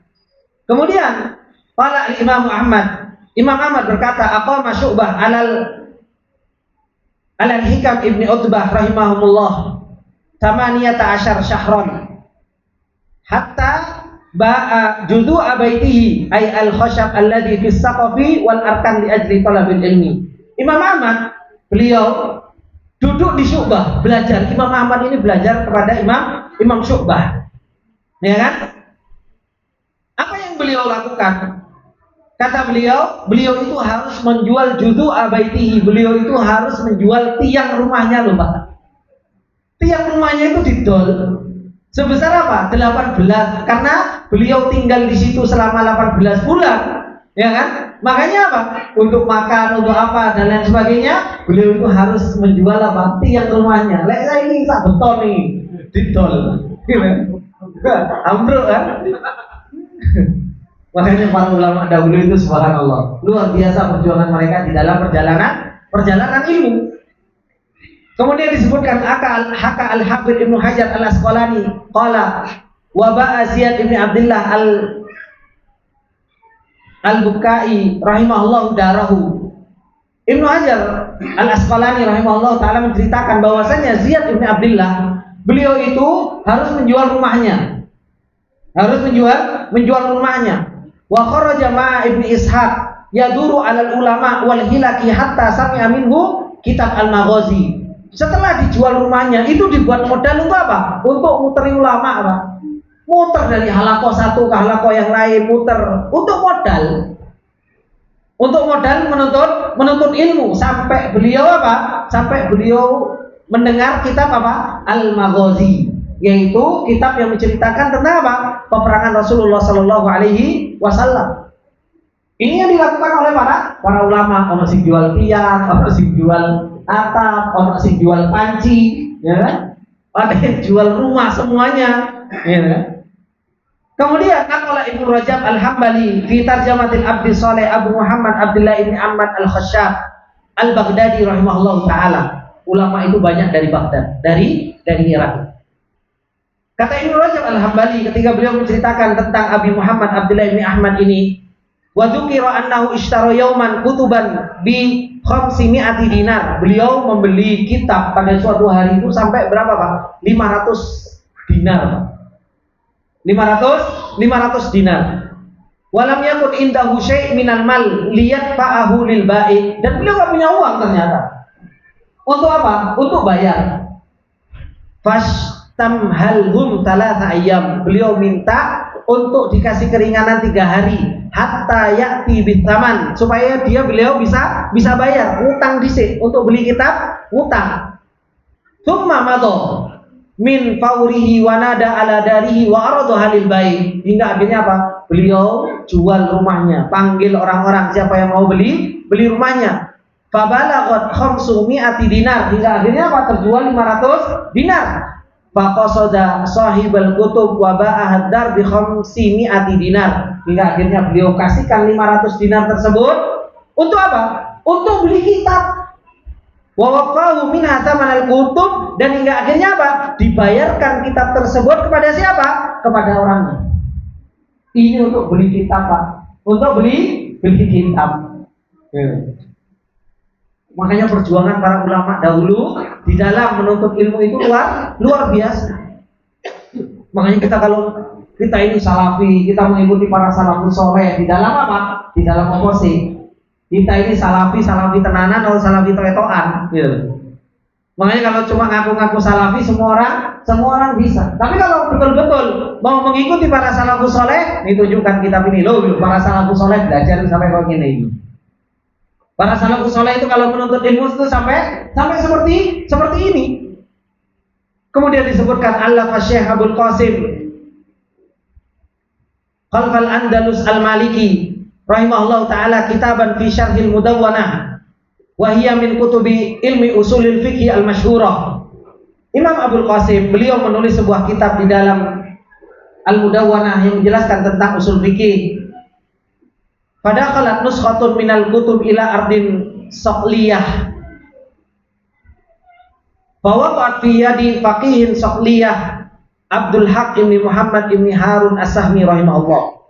Kemudian qala Imam Ahmad berkata, aqama Syu'bah alal Hikam ibni Utbah rahimahumullah 18 syahran hatta ba'a judu'a baitihi ay al-khashab alladhi fi as-saqafi wal arkan li ajli talabil ilmi. Imam Ahmad beliau duduk di Syu'bah belajar. Imam Ahmad ini belajar kepada Imam Syu'bah. Ya kan? Apa yang beliau lakukan? Kata beliau itu harus menjual judu'a baitihi. Beliau itu harus menjual tiang rumahnya loh, Pak. Tiang rumahnya itu didol. Sebesar apa? 18. Karena beliau tinggal di situ selama 18 bulan, ya kan? Makanya apa? Untuk makan, untuk apa dan lain sebagainya, beliau itu harus menjual apa? Tiang rumahnya. Lek saya ini sak beton nih, didol. Ambruk kan? Makanya para ulama dahulu itu subhanallah, luar biasa perjuangan mereka di dalam perjalanan ilmu. Kemudian disebutkan haka al-Hafidz Ibnu Hajar al-Asqalani qala wa ba'a Ziyad ibn Abdullah al-Bukai rahimahullahu darahu. Ibnu Hajar al-Asqalani rahimahullahu taala menceritakan bahwasanya Ziyad ibn Abdullah beliau itu harus menjual rumahnya. Menjual rumahnya. Wa kharaja ma'a Ibnu Ishaq yaduru 'alal ulama wal hilaki hatta sami'a minhu kitab al-Maghazi. Setelah dijual rumahnya, itu dibuat modal untuk apa? Untuk muteri ulama, Pak. Muter dari halaqah satu ke halaqah yang lain, muter untuk modal. Untuk modal menuntut ilmu sampai beliau apa? Sampai beliau mendengar kitab apa? Al-Maghazi, yaitu kitab yang menceritakan tentang apa? Peperangan Rasulullah sallallahu alaihi wasallam. Ini yang dilakukan oleh para ulama, orang sing jual tiang, orang sing jual atap, orang sing jual panci, ya kan? Ada yang jual rumah semuanya, ya kan? Kemudian naqala Ibnu Rajab Al-Hambali fi tarjamatil Abdi Saleh Abu Muhammad Abdullah ibn Ahmad Al-Khashab Al-Baghdadi rahimahullahu taala. Ulama itu banyak dari Baghdad, dari Irak. Kata Ibnu Rajab Al-Hambali ketika beliau menceritakan tentang Abi Muhammad Abdullah ibn Ahmad ini, wa dzukira annahu ishtara yauman kutuban bi 500 dinar. Beliau membeli kitab pada suatu hari itu sampai berapa, Pak? 500 dinar, Pak. 500 dinar. Walam yakun indahu syai' minal mal liyadfa'ahu lil ba'i. Dan beliau enggak punya uang ternyata. Untuk apa? Untuk bayar. Fastamhalhum 3 ayyam. Beliau minta untuk dikasih keringanan 3 hari. Hatta ya'ti bitaman, supaya beliau bisa bayar utang dhisik untuk beli kitab utang. Tsumma madha min faurihi wa nada ala darihi wa arada halil bai. Hingga akhirnya apa? Beliau jual rumahnya, panggil orang-orang siapa yang mau beli rumahnya. Fabalagot khamsumi'ati dinar, hingga akhirnya apa? Terjual 500 dinar. Faqasada sahibal kutub wa ba'ahad dar bi khamsimi'ati dinar, hingga akhirnya beliau kasihkan 500 dinar tersebut untuk apa? Untuk beli kitab. Wa waqahu min hatamanal kutub, dan hingga akhirnya apa? Dibayarkan kitab tersebut kepada siapa? Kepada orangnya. Ini untuk beli kitab, Pak. Untuk beli kitab. Makanya perjuangan para ulama dahulu di dalam menuntut ilmu itu luar biasa. Makanya kita ini salafi, kita mengikuti para salafus soleh di dalam apa? Di dalam oposisi. Kita ini salafi tenanan atau salafi toetoan. Makanya kalau cuma ngaku-ngaku salafi semua orang bisa. Tapi kalau betul-betul mau mengikuti para salafus soleh, ditunjukkan kitab ini loh. Para salafus soleh belajar sampai kok ini. Para salafus saleh itu kalau menuntut ilmu itu sampai seperti ini. Kemudian disebutkan Allah Syekh Abdul Qasim Khalfal Andalus Al-Maliki rahimahullah taala kitaban fi syarhil mudawwanah wa hiya min kutubi ilmi usulil fiqh al-masyhurah. Imam Abdul Qasim beliau menulis sebuah kitab di dalam Al-Mudawwanah yang menjelaskan tentang usul fikih. Fadakhalat nuskhatun minal kutub ila ardin saqliyah. Fawaqat fi yadi faqihin saqliyah Abdul Haq ibn Muhammad ibn Harun As-Sahmi rahimahullah.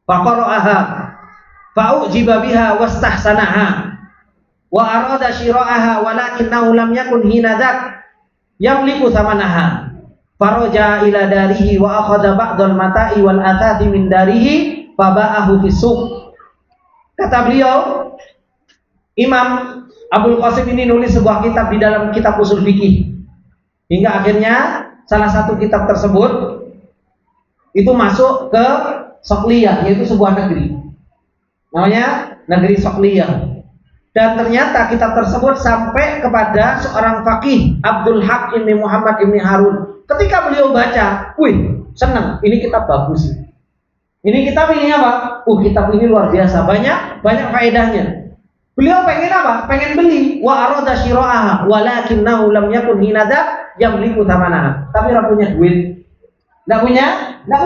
Faqara'aha fa'ujiba biha wastahsanaha wa arada shira'aha walakinnahu lam yakun hinadak yamliku thamanaha. Faraja ila darihi wa akhadha ba'dal mata'i wal atati min darihi faba'ahu fisuq. Kata beliau, Imam Abdul Qasim ini nulis sebuah kitab di dalam kitab usul fikih. Hingga akhirnya salah satu kitab tersebut itu masuk ke Sokliyah, yaitu sebuah negeri. Namanya negeri Sokliyah. Dan ternyata kitab tersebut sampai kepada seorang faqih Abdul Haq ibn Muhammad ibn Harun. Ketika beliau baca, wih, senang, ini kitab bagus. Ini kitab ini apa? Kitab ini luar biasa, banyak faedahnya. Beliau pengen apa? Pengen beli. Wa arada syira'aha walakinnahu lam yakun hinada yamliku thamanaha. Tapi enggak punya duit. Enggak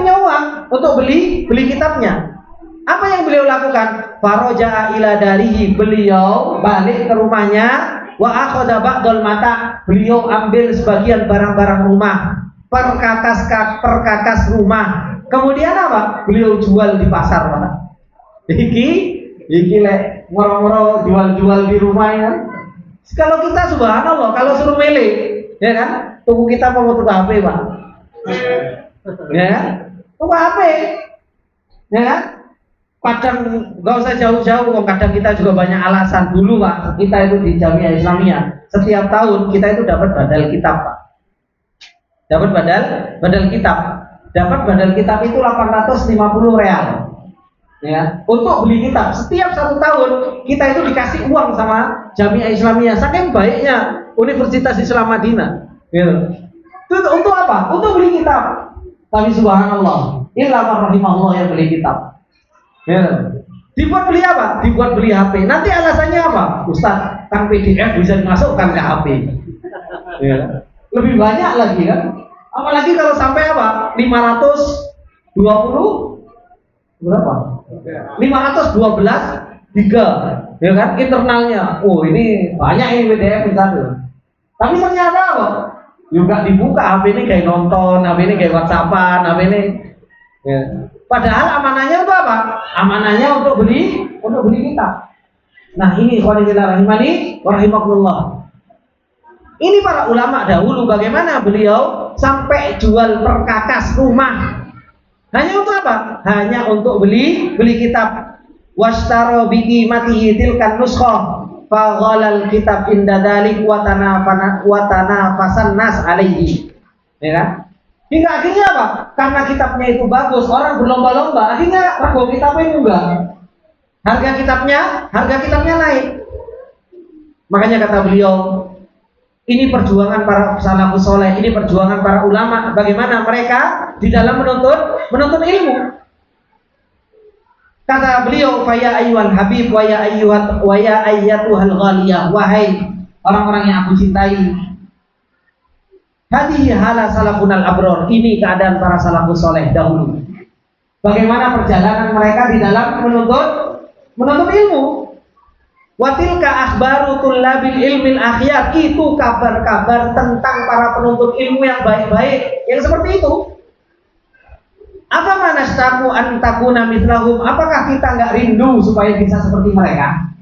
punya uang untuk beli kitabnya. Apa yang beliau lakukan? Faraja'a ila darihi, beliau balik ke rumahnya, wa akhadha ba'dal mata, beliau ambil sebagian barang-barang rumah, perkakas rumah. Kemudian apa? Beliau jual di pasar, Pak. Iki lek moro-moro jual di rumah ya. Kalau kita subhanallah, kalau suruh milih, ya kan? Tunggu kita mau tuku HP, Pak. Ya kan? Tuku HP. Ya kan? Kadang enggak usah jauh-jauh, kadang kita juga banyak alasan. Dulu, Pak, kita itu di Jamiah Islamiyah, setiap tahun kita itu dapat badal kitab, Pak. Dapat badal kitab. Dapat badal kitab itu 850 real. Ya, untuk beli kitab setiap 1 tahun kita itu dikasih uang sama Jamiah Islamiyah. Saking baiknya Universitas Islam Madinah. Ya. Itu untuk apa? Untuk beli kitab. Tapi subhanallah, illa man rahimahullah yang beli kitab. Ya. Dibuat beli apa? Dibuat beli HP. Nanti alasannya apa? Ustaz, kan PDF bisa dimasukkan ke HP. Ya. Lebih banyak lagi kan? Apalagi kalau sampai apa? 520 berapa? 512 giga, ya kan? Internalnya. Ini banyak ini PDF misalnya. Tapi ternyata apa? Juga dibuka HP ini kayak nonton, HP ini kayak WhatsAppan, HP ini. Ya. Padahal amanahnya untuk apa? Amanahnya untuk beli kitab. Nah, ini khawanibillah rahimani wa rahimakumullah. Ini para ulama dahulu bagaimana beliau sampai jual perkakas rumah. Hanya untuk apa? Hanya untuk beli kitab. Washtaro bi qimatihi tilkan nuskhah fa ghalal kitab inda dzalik wa tanafasan nas alaihi. Ya kan? Hingga akhirnya apa? Karena kitabnya itu bagus, orang berlomba-lomba, akhirnya rego kitabnya juga. Harga kitabnya naik. Makanya kata beliau, ini perjuangan para salafus saleh, ini perjuangan para ulama, bagaimana mereka di dalam menuntut ilmu. Kata beliau, "Faya ayyuhal habib wa ya ayyatuhal ghaliyah." Wahai orang-orang yang aku cintai, hadhihi hala salafunal abror. Ini keadaan para salafus soleh dahulu. Bagaimana perjalanan mereka di dalam menuntut ilmu. Watilka akhbaru tullabil ilmil akhyar. Itu kabar-kabar tentang para penuntut ilmu yang baik-baik, yang seperti itu. Apa manastaku an takuna mithlahum? Apakah kita nggak rindu supaya bisa seperti mereka?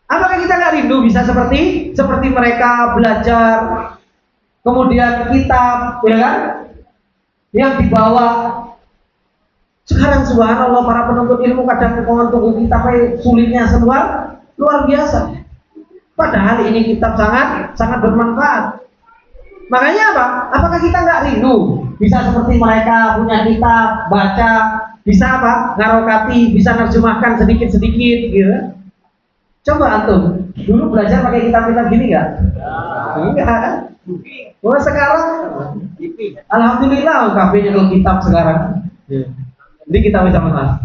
Apakah kita nggak rindu bisa seperti mereka belajar, kemudian kitab, ya kan? Yang dibawa. Sekarang subhanallah para penuntut ilmu kadang mohon tunggu kitab sulitnya semua luar biasa. Padahal ini kitab sangat bermanfaat. Makanya apa? Apakah kita nggak rindu bisa seperti mereka punya kitab, baca, bisa apa? Ngarokati, bisa nerjemahkan sedikit-sedikit, gitu. Coba antum, dulu belajar pakai kitab-kitab gini nggak? Enggak. Oh, sekarang, alhamdulillah, kabehnya kalau kitab sekarang. Jadi kita bisa menang.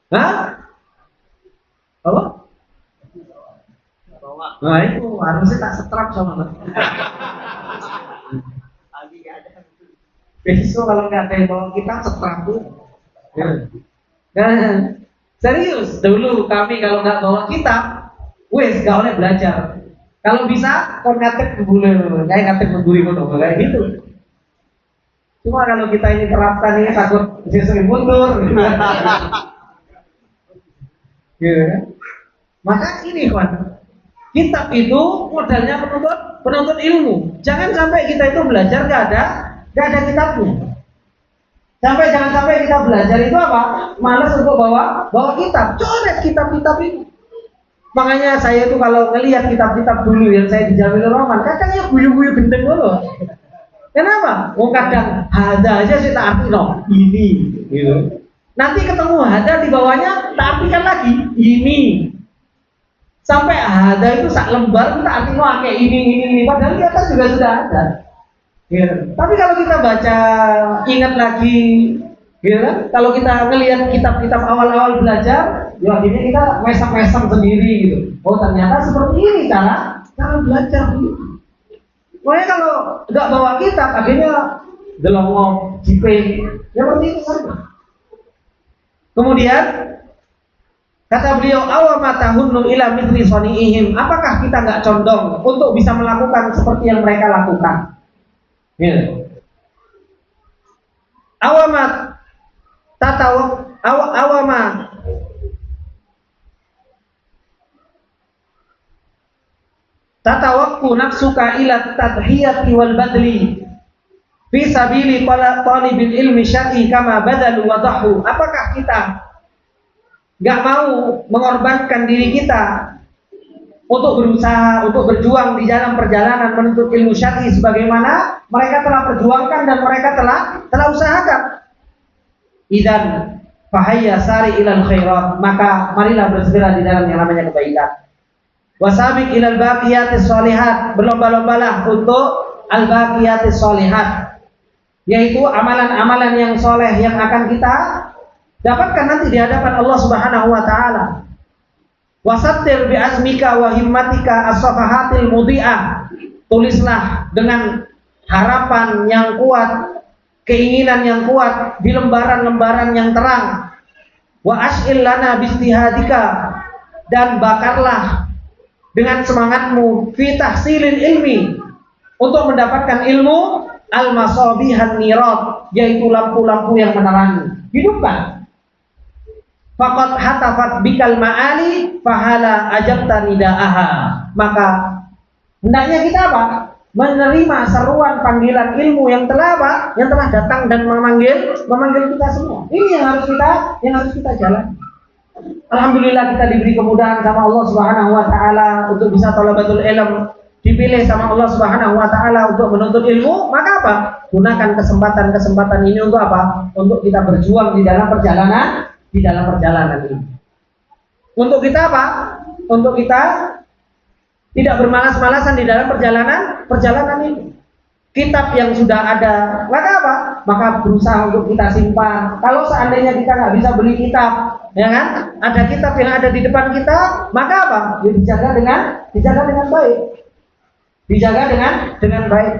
Hah? Apa? Nah itu harusnya tak setrap sama. Besok kalau nggak ada yang bawa kitab setrap tuh. Dan serius dulu kami kalau nggak bawa kitab, wes nggak boleh belajar. Kalau bisa, kon ngatek boleh, kayak ngatek mengguri kayak gitu. Cuma kalau kita ini terapkan ini takut sering mundur. Gitu. Maka ini kan, kitab itu modalnya penuntut ilmu. Jangan sampai kita itu belajar nggak ada kitabnya. Jangan sampai kita belajar itu apa? Malas untuk bawa kitab. Coret kitab-kitab ini. Makanya saya itu kalau ngelihat kitab-kitab dulu yang saya di Jamilur Rahman, kadangnya guyu-guyu gendeng dulu. Kenapa? Kadang hada aja saya tak arti ini, gitu. Nanti ketemu hada di bawahnya tak artikan lagi ini. Sampai hada itu sak lembar kita arti kayak ini. Padahal di atas juga sudah ada. Gitu. Tapi kalau kita baca, ingat lagi, gitu. Kalau kita ngelihat kitab-kitab awal-awal belajar, ya akhirnya kita mesem-mesem sendiri, gitu. Oh ternyata seperti ini cara belajar gitu. Makanya kalau nggak bawa kitab, akhirnya delongong, jipeng, ya seperti itu saja. Kemudian kata beliau, awamatahunnu ila mithli soniihim. Apakah kita nggak condong untuk bisa melakukan seperti yang mereka lakukan? Ya. Awamat tatawak awama tatawakku nafsuka ila tadhiyati wal badli fi sabili talibil ilmi syar'i kama badalu wa dhahu. Apakah kita enggak mau mengorbankan diri kita untuk berusaha, untuk berjuang di dalam perjalanan menuntut ilmu syar'i sebagaimana mereka telah perjuangkan dan mereka telah usahakan? Idzan fahayya sari ilal khairat, maka marilah bersegera di dalam yang namanya kebaikan. Wasabiq ilal baqiyatis sholihat, berlomba-lombalah untuk al-baqiyatis sholihat, yaitu amalan-amalan yang soleh yang akan kita dapatkan nanti di hadapan Allah Subhanahu wa taala. Wasattir bi azmika wa himmatika as-safahatil mudhi'ah. Tulislah dengan harapan yang kuat, keinginan yang kuat di lembaran-lembaran yang terang. Wa ash'il lana bistihadika, dan bakarlah dengan semangatmu fi tahsilil ilmi, untuk mendapatkan ilmu al-masabihan nirat, yaitu lampu-lampu yang menerangi. Hidupkan. Faqad hatafat bikal ma'ali fahala ajabta nida'aha. Maka hendaknya kita apa? Menerima seruan panggilan ilmu yang telah apa? Yang telah datang dan memanggil kita semua. Ini yang harus kita jalani. Alhamdulillah kita diberi kemudahan sama Allah Subhanahu wa taala untuk bisa thalabatul ilm, dipilih sama Allah Subhanahu wa taala untuk menuntut ilmu. Maka apa? Gunakan kesempatan ini untuk apa? Untuk kita berjuang di dalam perjalanan ini. Untuk kita apa? Untuk kita tidak bermalas-malasan di dalam perjalanan ini. Kitab yang sudah ada, maka apa? maka berusaha untuk kita simpan. Kalau seandainya kita nggak bisa beli kitab, ya kan? Ada kitab yang ada di depan kita, maka apa? Ya dijaga dengan baik. Dijaga dengan baik.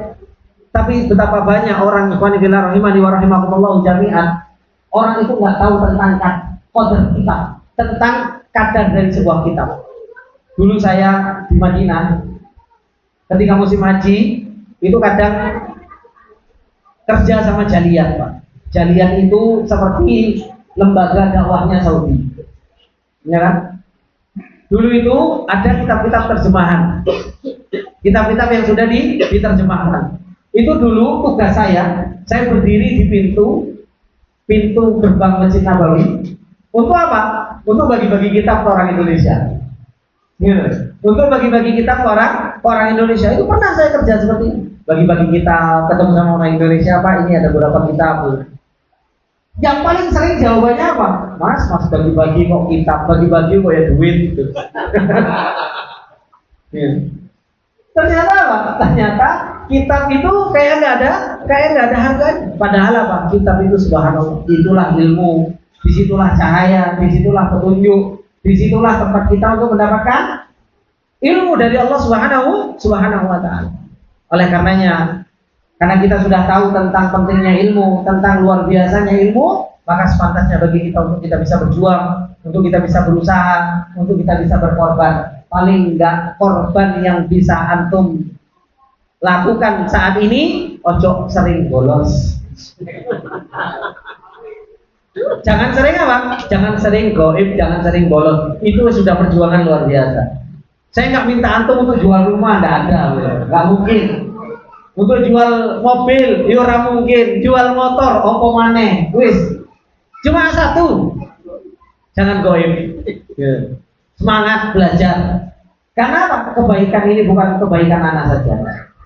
Tapi betapa banyak orang ikhwani fillah rahimani wa rahimakumullah jami'an, orang itu nggak tahu tentang qadar kitab, tentang kadar dari sebuah kitab. Dulu saya di Madinah, ketika musim haji, itu kadang kerja sama Jaliyah, Pak. Jaliyah itu seperti lembaga dakwahnya Saudi, ya kan? Dulu itu ada kitab-kitab terjemahan, kitab-kitab yang sudah diterjemahkan. Itu dulu tugas saya berdiri di pintu gerbang Masjid Nabawi. Untuk apa? Untuk bagi-bagi kitab ke orang Indonesia. Gitu. Untuk bagi-bagi kitab ke orang Indonesia. Itu pernah saya kerja seperti ini. Bagi-bagi kitab, ketemu sama orang Indonesia, Pak, ini ada beberapa kitab. Yang paling sering jawabannya apa? Mas bagi-bagi kok kitab, bagi-bagi kok ya duit gitu. Ternyata apa? Ternyata kitab itu kayak nggak ada harganya. Padahal apa? Kitab itu subhanallah, itulah ilmu, disitulah cahaya, disitulah petunjuk, disitulah tempat kita untuk mendapatkan ilmu dari Allah Subhanahu wa Ta'ala. Oleh karenanya, karena kita sudah tahu tentang pentingnya ilmu, tentang luar biasanya ilmu, maka sepantasnya bagi kita untuk kita bisa berjuang, untuk kita bisa berusaha, untuk kita bisa berkorban. Paling enggak korban yang bisa antum lakukan saat ini, ojo sering bolos. Jangan sering apa? Jangan sering goib, jangan sering bolos. Itu sudah perjuangan luar biasa. Saya nggak minta antum untuk jual rumah, nggak ada, nggak mungkin. Untuk jual mobil, ya ora mungkin. Jual motor, opo maneh, wis. Cuma satu, jangan goib. Semangat belajar. Karena apa? Kebaikan ini bukan kebaikan anak saja.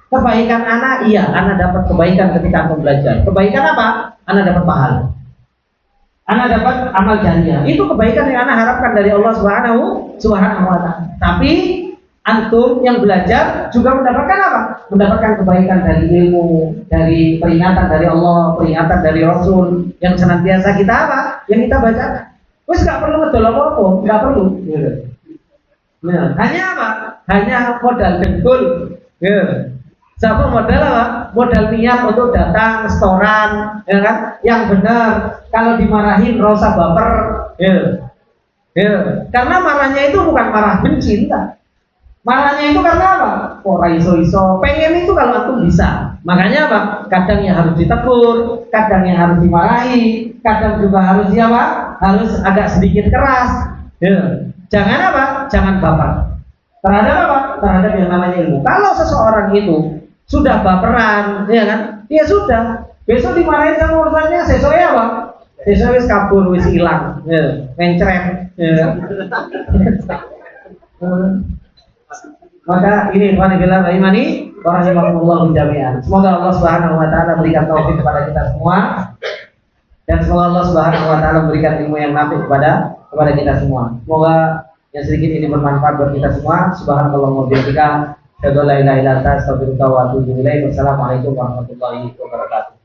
Kebaikan anak, iya, anak dapat kebaikan ketika antum belajar. Kebaikan apa? Anak dapat pahala. Anak dapat amal jariah. Itu kebaikan yang anak harapkan dari Allah Subhanahu wa Ta'ala. Tapi antum yang belajar juga mendapatkan apa? Mendapatkan kebaikan dari ilmu, dari peringatan dari Allah, peringatan dari Rasul yang senantiasa kita apa? Yang kita baca. Wes nggak perlu ngedol apa-apa, nggak perlu. Nah, hanya apa? Hanya modal dengkul. Siapa modal apa? Modal niat untuk datang setoran, ya kan? Yang benar. Kalau dimarahin rasa baper, karena marahnya itu bukan marah benci, enggak. Marahnya itu karena apa? Kok iso-iso, pengen itu kalau antum bisa. Makanya apa? Kadang yang harus ditegur, kadang yang harus dimarahi, kadang juga harus apa? Harus agak sedikit keras. Jangan apa? Jangan baper. Terhadap apa? Terhadap yang namanya ilmu. Kalau seseorang itu sudah baperan, ya kan? Ya sudah. Besok dimarahin sama urusannya, sesoknya apa? Sesoknya wis kabur, wis hilang, mencret. Maka ini ikhwan fillah rahimani wa rahimakumullah jami'an. Semoga Allah Subhanahu wa Ta'ala berikan taufik kepada kita semua, dan semoga Allah Subhanahu wa Ta'ala memberikan ilmu yang nafi kepada kita semua. Semoga yang sedikit ini bermanfaat buat kita semua. Subhanallah wa bihamdika, asyhadu an la ilaha illa anta, astaghfiruka wa atubu ilaik. Wassalamualaikum warahmatullahi wabarakatuh.